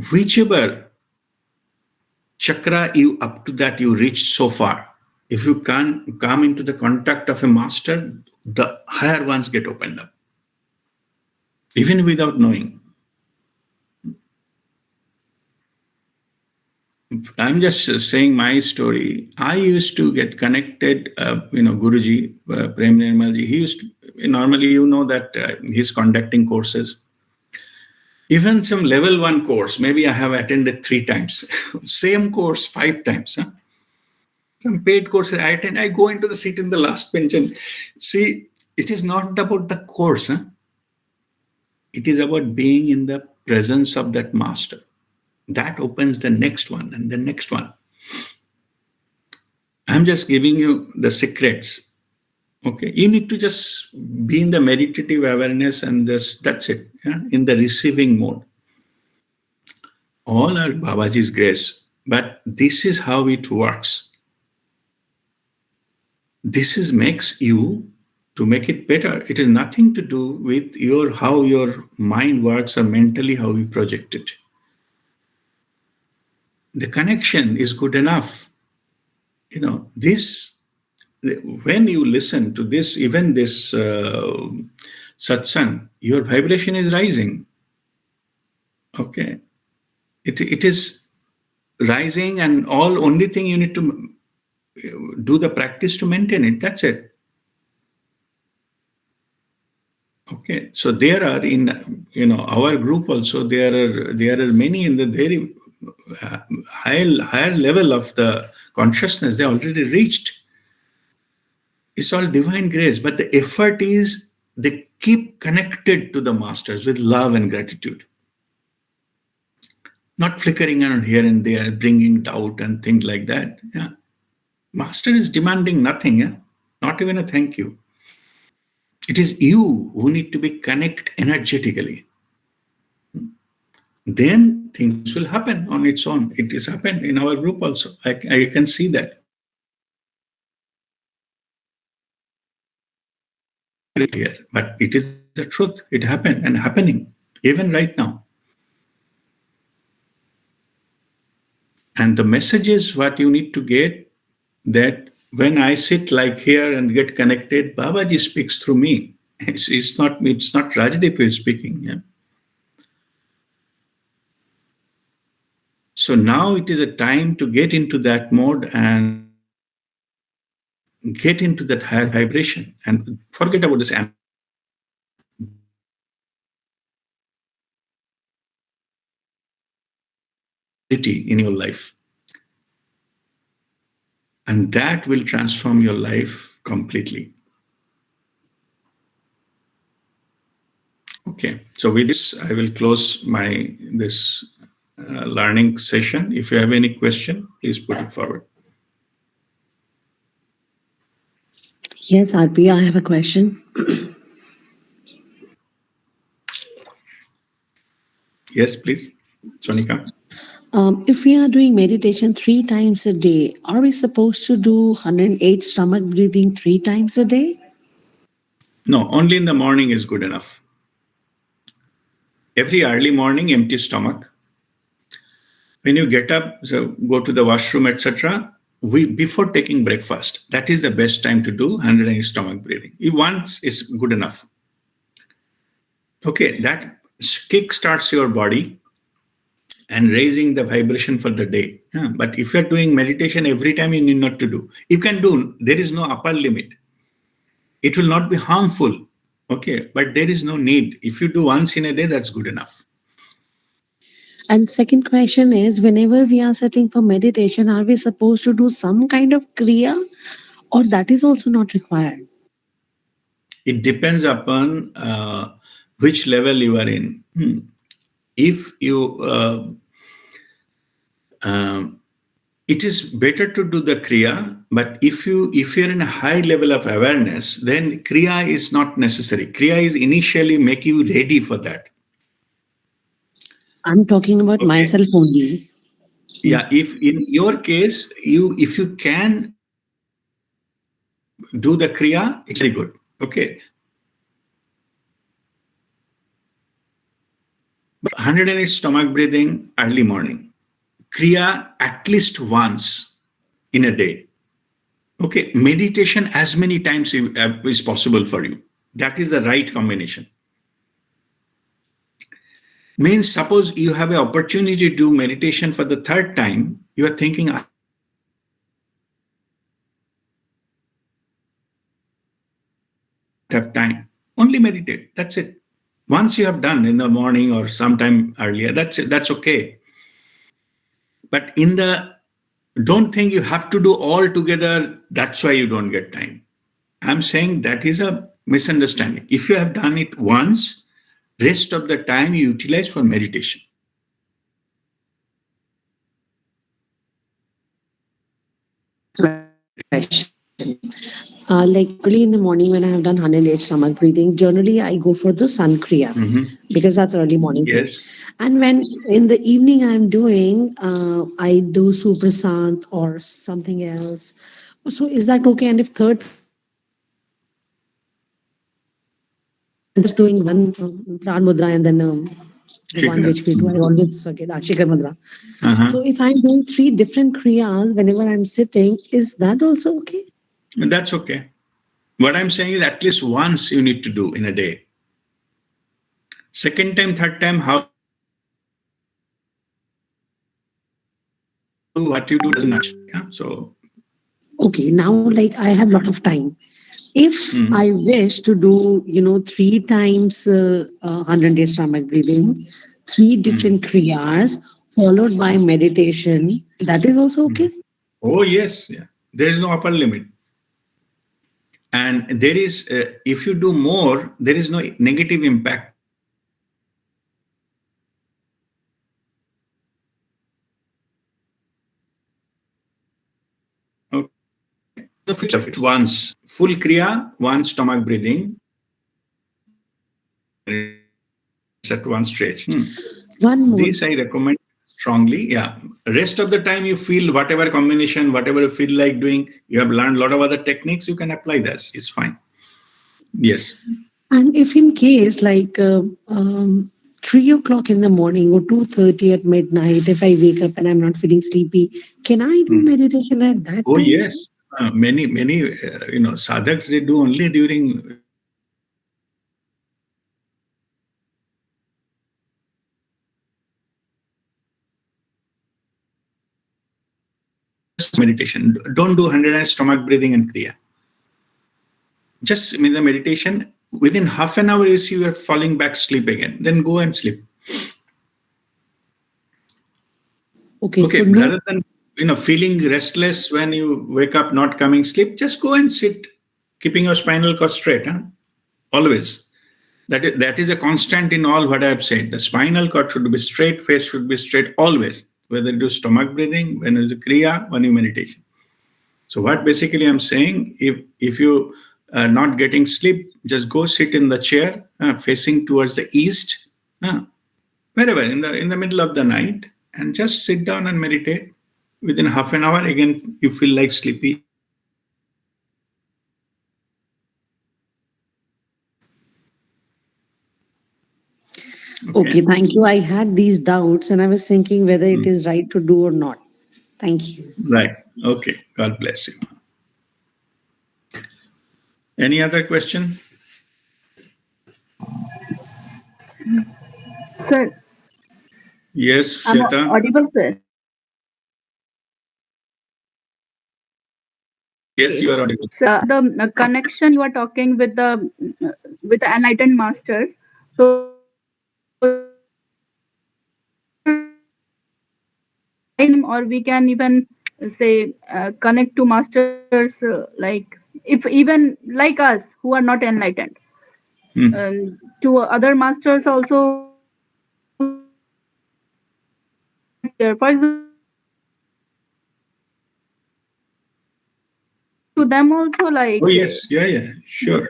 Whichever chakra up to that you reached so far, if you can come into the contact of a master, the higher ones get opened up, even without knowing. I'm just saying my story. I used to get connected, Guruji, Prem Nirmalji, he used to, normally that he's conducting courses. Even some level 1 course, maybe I have attended 3 times. Same course 5 times. Some paid courses I attend, I go into the seat in the last bench and see, it is not about the course. It is about being in the presence of that master. That opens the next one and the next one. I'm just giving you the secrets. Okay, you need to just be in the meditative awareness and that's it. In the receiving mode. All are Babaji's grace, but this is how it works. This makes you to make it better. It has nothing to do with how your mind works or mentally how you project it. The connection is good enough. When you listen to this, even this satsang, your vibration is rising. Okay. It is rising, and only thing you need to do the practice to maintain it. That's it. Okay. So there are in our group also, there are many in the very higher level of the consciousness. They already reached. It's all divine grace, but the effort is they keep connected to the masters with love and gratitude. Not flickering around here and there, bringing doubt and things like that. Yeah. Master is demanding nothing. Yeah? Not even a thank you. It is you who need to be connect energetically. Then things will happen on its own. It has happened in our group also. I can see that. Here, but it is the truth. It happened and happening even right now. And the message is what you need to get, that when I sit like here and get connected, Babaji speaks through me. It's not me. It's not Rajdeep who is speaking. Yeah? So now it is a time to get into that mode and get into that higher vibration and forget about this in your life. And that will transform your life completely. Okay, so with this, I will close my this learning session. If you have any question, please put it forward. Yes, RP, I have a question. Yes, please, Sonika. If we are doing meditation 3 times a day, are we supposed to do 108 stomach breathing 3 times a day? No, only in the morning is good enough. Every early morning, empty stomach. When you get up, so go to the washroom, etc. We before taking breakfast, that is the best time to do 108 stomach breathing. If once is good enough. Okay, that kick starts your body and raising the vibration for the day. Yeah, but if you're doing meditation every time, you need not to do. You can do. There is no upper limit. It will not be harmful. Okay, but there is no need. If you do once in a day, that's good enough. And second question is, whenever we are sitting for meditation, are we supposed to do some kind of kriya, or that is also not required? It depends upon which level you are in. If you, it is better to do the kriya. But if you're in a high level of awareness, then kriya is not necessary. Kriya is initially make you ready for that. I'm talking about Okay. myself only. Yeah. If in your case, if you can do the kriya, it's very good. Okay. 108 stomach breathing early morning. Kriya at least once in a day. Okay, meditation as many times is possible for you. That is the right combination. Means suppose you have an opportunity to do meditation for the third time, you are thinking, I have time. Only meditate. That's it. Once you have done in the morning or sometime earlier, that's it. That's okay. But don't think you have to do all together. That's why you don't get time. I'm saying that is a misunderstanding. If you have done it once, rest of the time you utilize for meditation. Like early in the morning when I have done 108 stomach breathing, generally I go for the sun kriya Mhm. because that's early morning thing. Yes. And when in the evening I'm doing, I do suprasant or something else. So is that okay? And if third time I'm just doing one pran mudra and then the one Shikara. which we do, I always forget, Shikar mudra. Uh-huh. So if I'm doing 3 different kriyas whenever I'm sitting, is that also okay? That's okay. What I'm saying is at least once you need to do in a day. Second time, third time, how you do, what you do doesn't matter. Yeah. So, Okay, now like I have a lot of time. If mhm, I wish to do, 3 times 100 days stomach breathing, 3 different mhm, kriyas followed by meditation, that is also okay. mhm. Oh, yes. Yeah. There is no upper limit. And there is, if you do more, there is no negative impact. Okay. The fit of it. Once full kriya, one stomach breathing, it's at one stretch. One more. This I recommend strongly. Yeah. Rest of the time you feel whatever combination, whatever you feel like doing, you have learned a lot of other techniques, you can apply this. It's fine. Yes. And if in case like 3 o'clock in the morning or 2:30 at midnight, if I wake up and I'm not feeling sleepy, can I do Mm. meditation at that Oh, time? yes. Many, sadhaks, they do only during meditation. Don't do 100 stomach breathing and kriya. Just in the meditation, within half an hour, you see you're falling back asleep again. Then go and sleep. Okay, so Okay, no. rather than feeling restless when you wake up, not coming sleep, just go and sit, keeping your spinal cord straight. Huh? Always. That is a constant in all what I have said. The spinal cord should be straight, face should be straight always, whether you do stomach breathing, when you do kriya, when you meditation. So what basically I'm saying, if you are not getting sleep, just go sit in the chair facing towards the east, wherever in the middle of the night, and just sit down and meditate. Within half an hour, again you feel like sleepy. Okay, Okay. thank you. I had these doubts and I was thinking whether it is right to do or not. Thank you. Right. Okay. God bless you. Any other question? Sir, Yes, I'm Shweta. audible, sir. Yes, Okay. you are audible. So the connection you are talking with the enlightened masters. So or we can even say connect to masters like if even like us who are not enlightened, Hmm. to other masters also we can connect there. For example, if we are connect to them also, Oh, like yes. Yeah, yeah. Sure.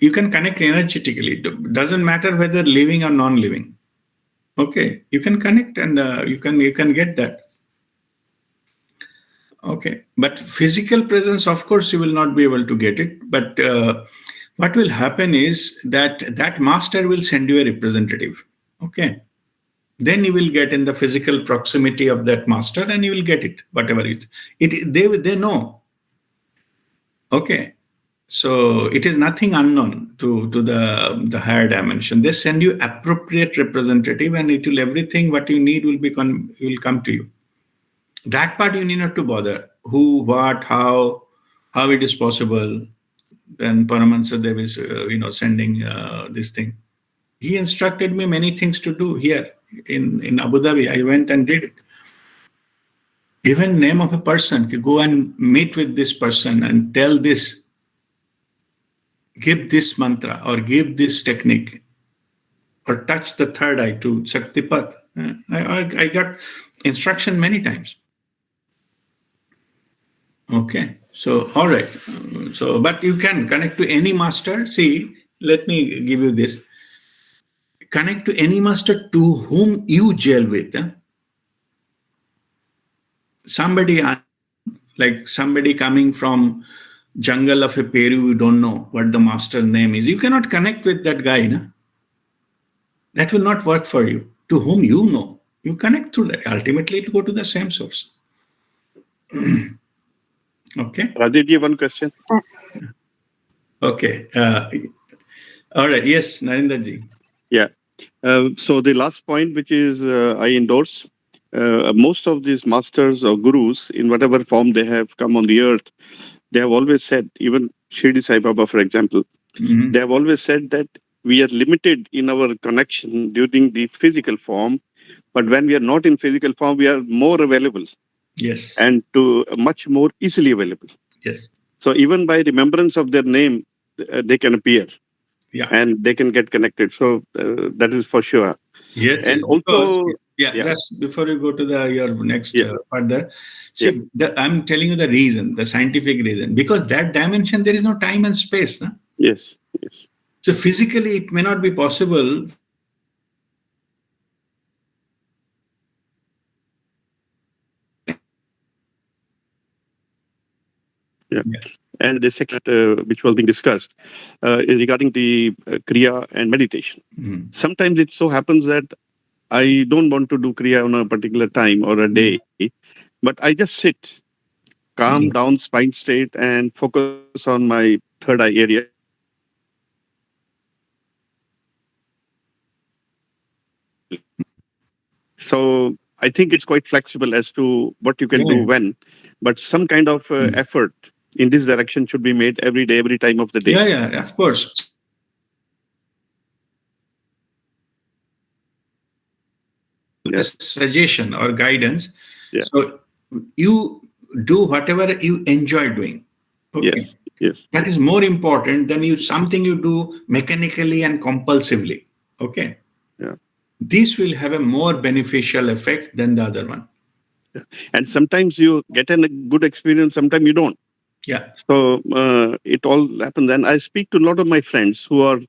You can connect energetically. It doesn't matter whether living or non-living. Okay. You can connect, and you can get that. Okay. But physical presence, of course, you will not be able to get it. But what will happen is that master will send you a representative. Okay. Then you will get in the physical proximity of that master, and you will get it, whatever they know. Okay. So it is nothing unknown to the higher dimension. They send you appropriate representative, and it will everything what you need will come to you. That part you need not to bother. Who, what, how it is possible. Then Paramahansa Dev is sending this thing. He instructed me many things to do here in Abu Dhabi. I went and did it. Even name of a person, you go and meet with this person and tell this, give this mantra or give this technique or touch the third eye to Shaktipat. I got instruction many times. Okay. So, all right. So, but you can connect to any master. See, let me give you this. Connect to any master to whom you gel with. Somebody, like somebody coming from jungle of a Peru, you don't know what the master name is. You cannot connect with that guy. Na? That will not work for you. To whom you know, you connect through that. Ultimately, it will go to the same source. Okay. Rajesh, one question. Okay. All right. Yes, Narendraji. Yeah. So the last point, which is I endorse, most of these masters or gurus, in whatever form they have come on the earth, they have always said, even Shirdi Sai Baba, for example, they have always said that we are limited in our connection during the physical form, but when we are not in physical form, we are more available Yes. and to much more easily available. Yes. So even by remembrance of their name, they can appear. Yeah. And they can get connected. So that is for sure. Yes. And Yes. Because, also, just before you go to your next Yeah. further, see, I'm telling you the reason, the scientific reason, because that dimension, there is no time and space. Na? yes, yes, So physically, it may not be possible. yeah. Yeah. And the second, which was being discussed, is regarding the Kriya and meditation. Mhm. Sometimes it so happens that I don't want to do Kriya on a particular time or a day, but I just sit, calm Yeah. down, spine straight, and focus on my third eye area. So I think it's quite flexible as to what you can do Yeah. when, but some kind of effort in this direction should be made every day, every time of the day. Yeah, yeah, of course. Yeah, Suggestion or guidance. yeah, So you do whatever you enjoy doing. Okay. yes, Yes. That is more important than something you do mechanically and compulsively. Okay. Yeah. This will have a more beneficial effect than the other one. Yeah. And sometimes you get a good experience, sometimes you don't. Yeah. So it all happens. And I speak to a lot of my friends who are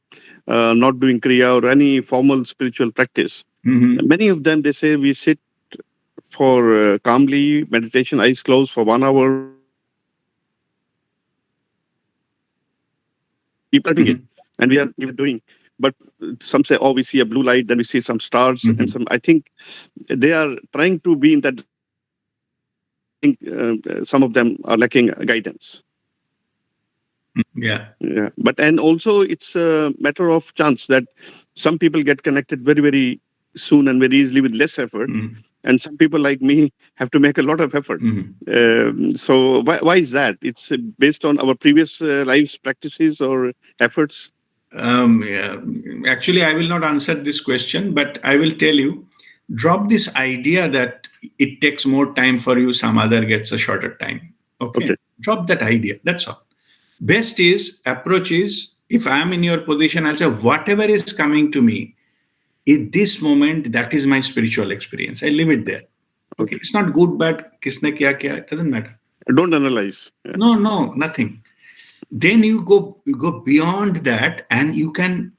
not doing Kriya or any formal spiritual practice. Mm-hmm. Many of them, they say we sit for calmly, meditation, eyes closed for 1 hour. People are doing it, and we are even doing. But some say, oh, we see a blue light, then we see some stars, and some. I think they are trying to be in that. I think some of them are lacking guidance. Yeah. Yeah, but and also it's a matter of chance that some people get connected very, very soon and very easily with less effort, and some people like me have to make a lot of effort. So why is that? It's based on our previous lives practices or efforts. Yeah. Actually, I will not answer this question, but I will tell you, drop this idea that it takes more time for you, some other gets a shorter time. Okay. Drop that idea. That's all. Best approach is, if I'm in your position, I'll say, whatever is coming to me in this moment, that is my spiritual experience. I leave it there. Okay. It's not good, bad, kisne kya kya, it doesn't matter. Don't analyze. Yeah. No, nothing. Then you go beyond that, and you can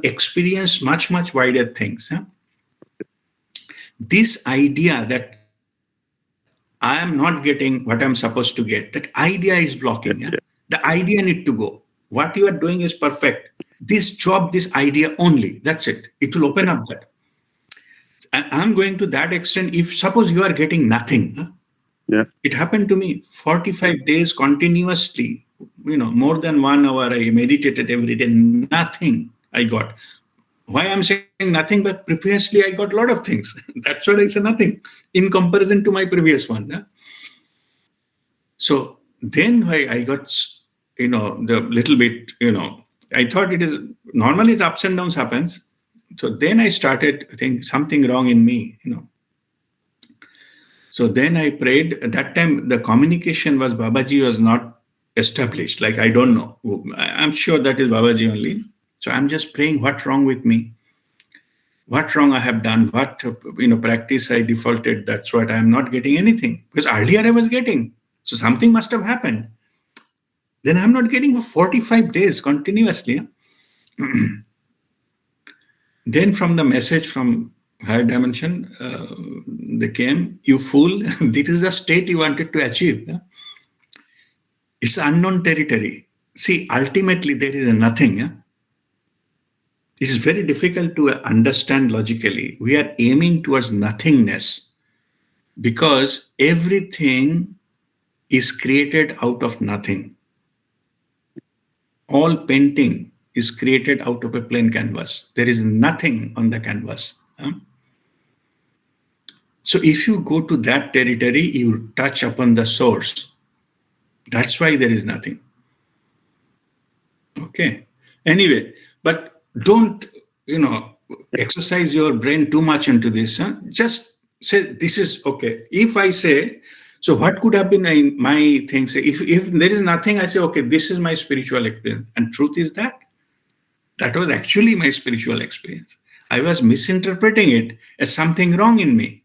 experience much wider things. Huh? This idea that I am not getting what I'm supposed to get, that idea is blocking. Yeah? The idea need to go. What you are doing is perfect. This idea only. That's it. It will open up that. And I'm going to that extent. If suppose you are getting nothing. Huh? Yeah. It happened to me 45 days continuously. More than 1 hour I meditated every day. Nothing I got. Why I'm saying nothing? But previously I got a lot of things. That's what I say, nothing in comparison to my previous one. Huh? So then I got, the little bit, I thought it is normally it's ups and downs happens. So then I started thinking something wrong in me, So then I prayed. At that time, the communication was Babaji was not established. Like, I don't know. I'm sure that is Babaji only. So I'm just praying, what's wrong with me? What wrong I have done? What, practice I defaulted? That's what I'm not getting anything. Because earlier I was getting. So something must have happened. Then I'm not getting for 45 days continuously. Then from the message from higher dimension, they came, you fool, this is the state you wanted to achieve. Yeah? It's unknown territory. See, ultimately there is a nothing. Yeah? It is very difficult to understand logically. We are aiming towards nothingness because everything is created out of nothing. All painting is created out of a plain canvas. There is nothing on the canvas. Huh? So if you go to that territory, you touch upon the source. That's why there is nothing. Okay. Anyway, but don't, exercise your brain too much into this. Huh? Just say, this is okay. If I say, so what could have been my thing? Say, if there is nothing, I say, okay, this is my spiritual experience. And truth is that was actually my spiritual experience. I was misinterpreting it as something wrong in me.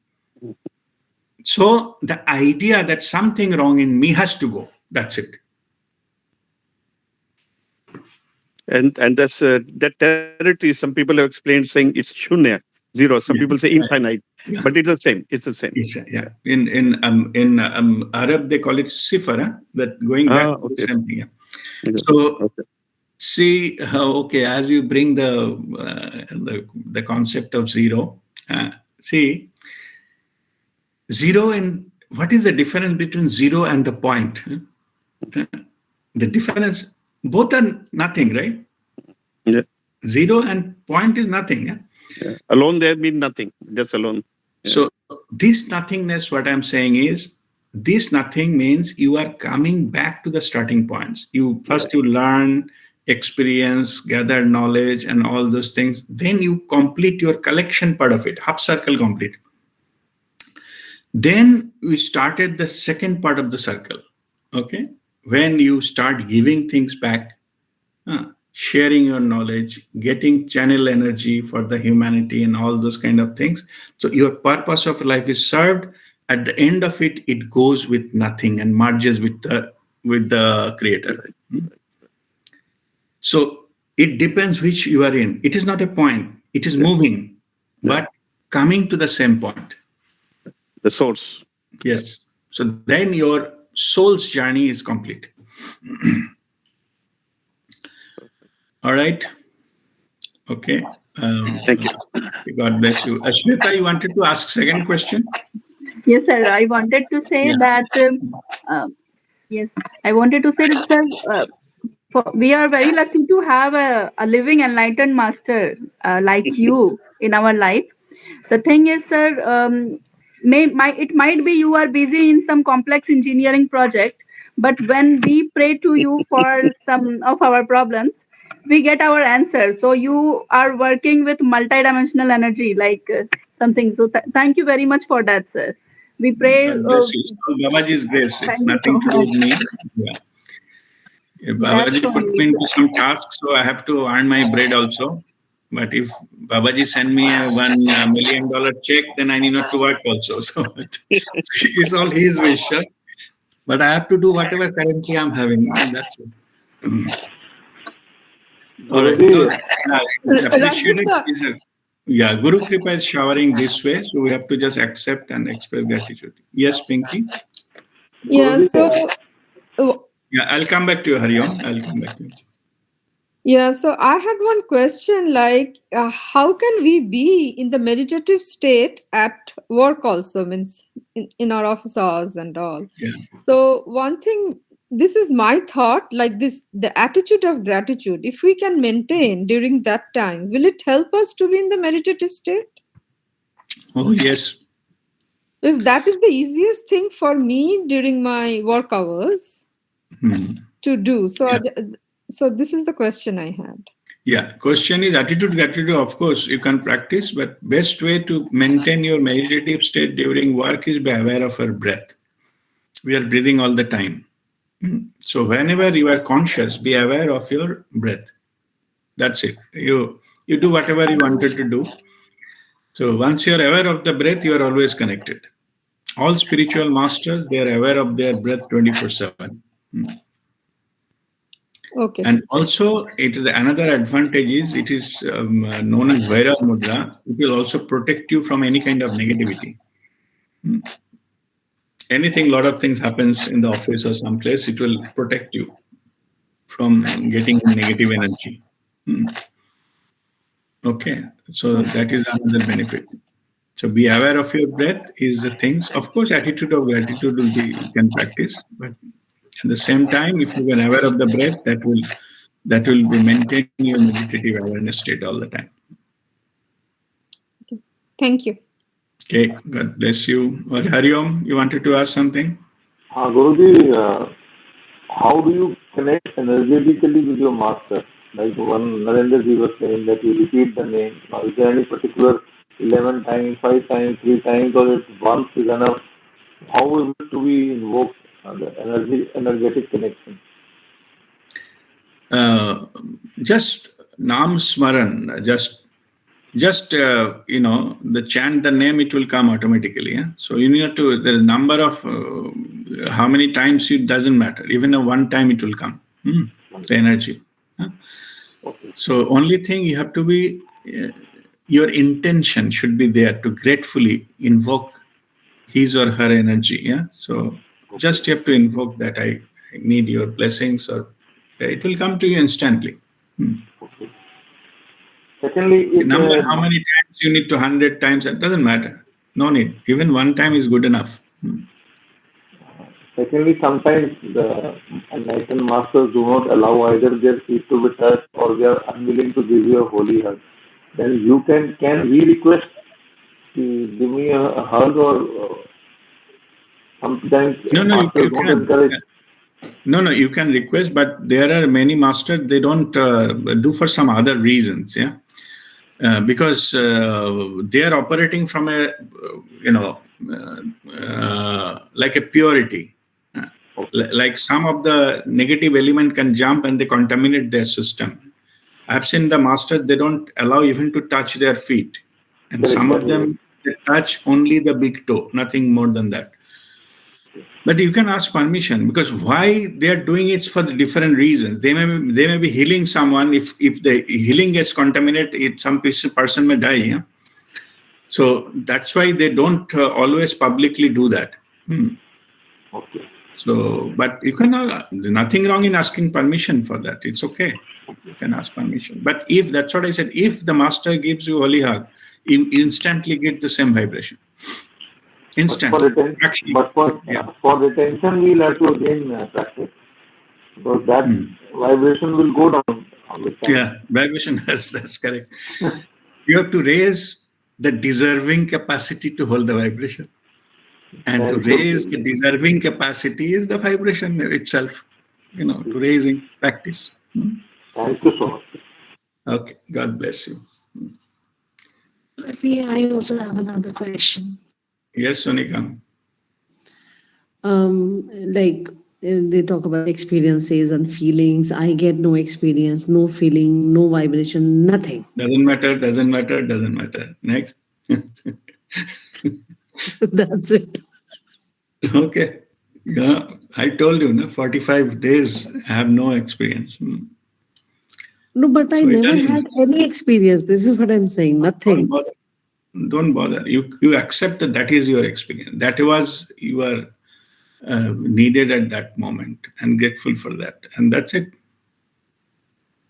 So the idea that something wrong in me has to go. That's it. And that's that territory. Some people have explained saying it's shunya, zero. Some people say infinite, but it's the same. It's the same. Yeah. In Arab they call it sifar. Huh? That going back to the same thing. Yeah. So see, okay, as you bring the concept of zero, see. Zero and what is the difference between zero and the point? The difference, both are nothing, right? Yeah. Zero and point is nothing. Yeah? Yeah. Alone there means nothing, just alone. Yeah. So this nothingness, what I'm saying is, this nothing means you are coming back to the starting points. You learn, experience, gather knowledge and all those things. Then you complete your collection part of it, half circle complete. Then we started the second part of the circle, okay, when you start giving things back, sharing your knowledge, getting channel energy for the humanity and all those kind of things. So your purpose of life is served. At the end of it, it goes with nothing and merges with the creator. So it depends which you are in. It is not a point. It is moving, but coming to the same point. The source. Yes. So then your soul's journey is complete. All right. Okay. Thank you. God bless you. Ashmita, you wanted to ask second question? Yes, sir. I wanted to say Yeah. that. Yes, I wanted to say that, sir. We are very lucky to have a living enlightened master like you in our life. The thing is, sir, it might be you are busy in some complex engineering project, but when we pray to you for some of our problems, we get our answer. So you are working with multidimensional energy, like something. So thank you very much for that, sir. We pray. God bless you. It's all Babaji's grace. It's Thank you so nothing to do with much. me. Yeah. That's Babaji put only. me into some tasks, so I have to earn my bread also. But if Babaji send me a $1 million check, then I need not to work also. So it's all his wish. Huh? But I have to do whatever currently I'm having. That's it. All right. No, it's appreciated. Yeah, Guru Kripa is showering this way, so we have to just accept and express gratitude. Yes, Pinky? Yeah, so Yeah, I'll come back to you, Hariom. I'll come back to you. yeah, so I had one question like how can we be in the meditative state at work also, means in our office hours and all. Yeah. So one thing, this is my thought, like this, the attitude of gratitude, if we can maintain during that time, will it help us to be in the meditative state? Oh, yes. Because that is the easiest thing for me during my work hours to do. So, so this is the question I had. Yeah, question is attitude, gratitude. Of course, you can practice, but best way to maintain your meditative state during work is be aware of your breath. We are breathing all the time. So whenever you are conscious, be aware of your breath. That's it. You do whatever you wanted to do. So once you are aware of the breath, you are always connected. All spiritual masters, they are aware of their breath 24/7. Okay. And also, it is another advantage is it is known as Vaira Mudra. It will also protect you from any kind of negativity. Anything, a lot of things happens in the office or someplace, it will protect you from getting negative energy. Okay, so that is another benefit. So be aware of your breath is the things. Of course, attitude of gratitude will be you can practice, but at the same time, if you are aware of the breath, that will be maintaining your meditative awareness state all the time. Okay. Thank you. Okay, God bless you. Or Hariom, you wanted to ask something? Guruji, how do you connect energetically with your master? Like one Narendra ji was saying that you repeat the name. Now, is there any particular 11 times, 5 times, 3 times, or if once is enough? How is it to be invoked the energetic connection? Just Nam Smaran, just the chant the name, it will come automatically. Yeah? So you need to, the number of how many times, it doesn't matter. Even a one time it will come, the energy. Okay. So only thing you have to be, your intention should be there to gratefully invoke his or her energy. Yeah. So just you have to invoke that I need your blessings, or it will come to you instantly. Okay. Secondly, Number, how many times you need to 100 times, that doesn't matter. No need. Even one time is good enough. Secondly, sometimes the enlightened masters do not allow either their feet to be touched or they are unwilling to give you a holy hug. Then you can we request to give me a hug, or sometimes No, you masters don't can. encourage. No, you can request, but there are many masters, they don't do for some other reasons. Yeah. Because they are operating from a, like a purity. Like some of the negative element can jump and they contaminate their system. I've seen the master, they don't allow even to touch their feet. And some of them, they touch only the big toe, nothing more than that. But you can ask permission, because why they are doing it for the different reasons. They may be healing someone. If the healing gets contaminated, some person may die. Yeah? So that's why they don't always publicly do that. Okay. So, but you can, there's nothing wrong in asking permission for that. It's okay. You can ask permission. But if, that's what I said, if the master gives you holy hug, you instantly get the same vibration. Instant. For retention, we'll have to again practice. Because that vibration will go down. Yeah, vibration, that's correct. You have to raise the deserving capacity to hold the vibration. And to raise the deserving capacity is the vibration itself, to raising practice. Thank you so much. Okay, God bless you. I also have another question. Yes, Sonika. Like they talk about experiences and feelings. I get no experience, no feeling, no vibration, nothing. Doesn't matter. Next. That's it. Okay. Yeah, I told you, 45 days I have no experience. No, but I never had any experience. This is what I'm saying. Nothing. Don't bother. You accept that is your experience. That was your needed at that moment, and grateful for that. And that's it.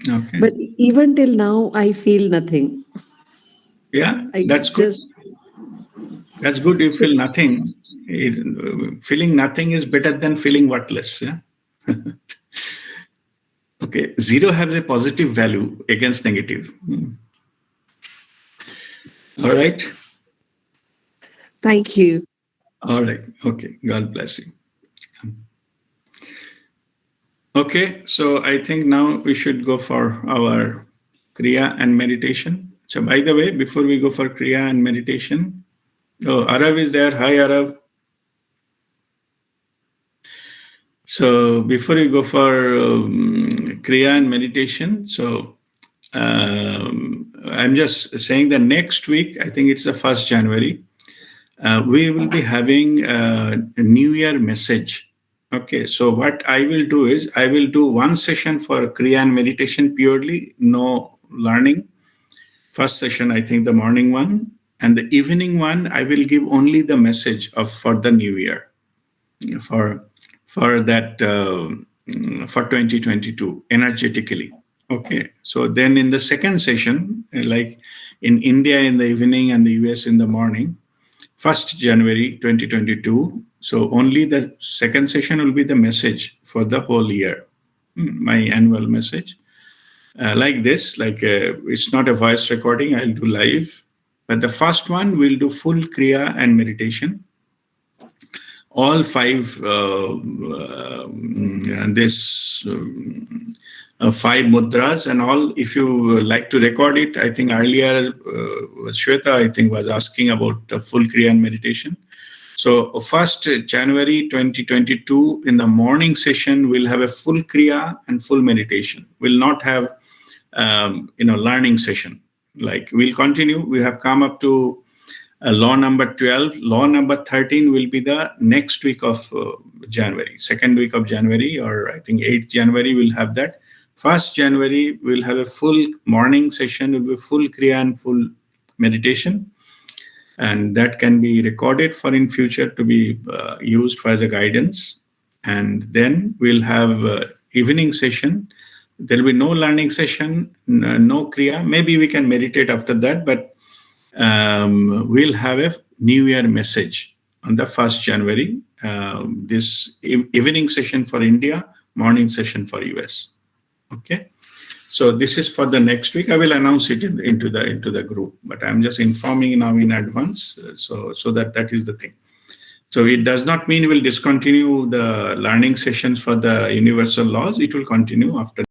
Okay. But even till now, I feel nothing. Yeah, that's good. That's good. You feel nothing. Feeling nothing is better than feeling worthless. Yeah. Okay. 0 has a positive value against negative. All right. Thank you. All right. Okay. God bless you. Okay. So I think now we should go for our Kriya and meditation. So by the way, before we go for Kriya and meditation, Arav is there. Hi, Arav. So before we go for Kriya and meditation, so I'm just saying that next week, I think it's the 1st January, we will be having a New Year message. Okay, so what I will do is I will do one session for Kriya and meditation purely, no learning. First session, I think the morning one, and the evening one, I will give only the message for the New Year, for that for 2022 energetically. Okay, so then in the second session, like in India in the evening and the US in the morning, 1st January 2022. So only the second session will be the message for the whole year, my annual message. Like this, it's not a voice recording, I'll do live. But the first one will do full Kriya and meditation. All 5 5 mudras and all. If you like to record it, I think earlier Shweta, I think, was asking about the full Kriya and meditation. So 1st January 2022 in the morning session, we'll have a full Kriya and full meditation. We'll not have learning session. Like we'll continue. We have come up to law number 12. Law number 13 will be the next week of January, 2nd week of January, or I think 8th January we'll have that. 1st January we'll have a full morning session, will be full Kriya and full meditation. And that can be recorded for in future to be used as a guidance. And then we'll have evening session. There'll be no learning session, no Kriya. Maybe we can meditate after that, but we'll have a New Year message on the 1st January. This evening session for India, morning session for US. Okay. So this is for the next week. I will announce it into the group, but I'm just informing now in advance, so that is the thing. So it does not mean we'll discontinue the learning sessions for the universal laws. It will continue after.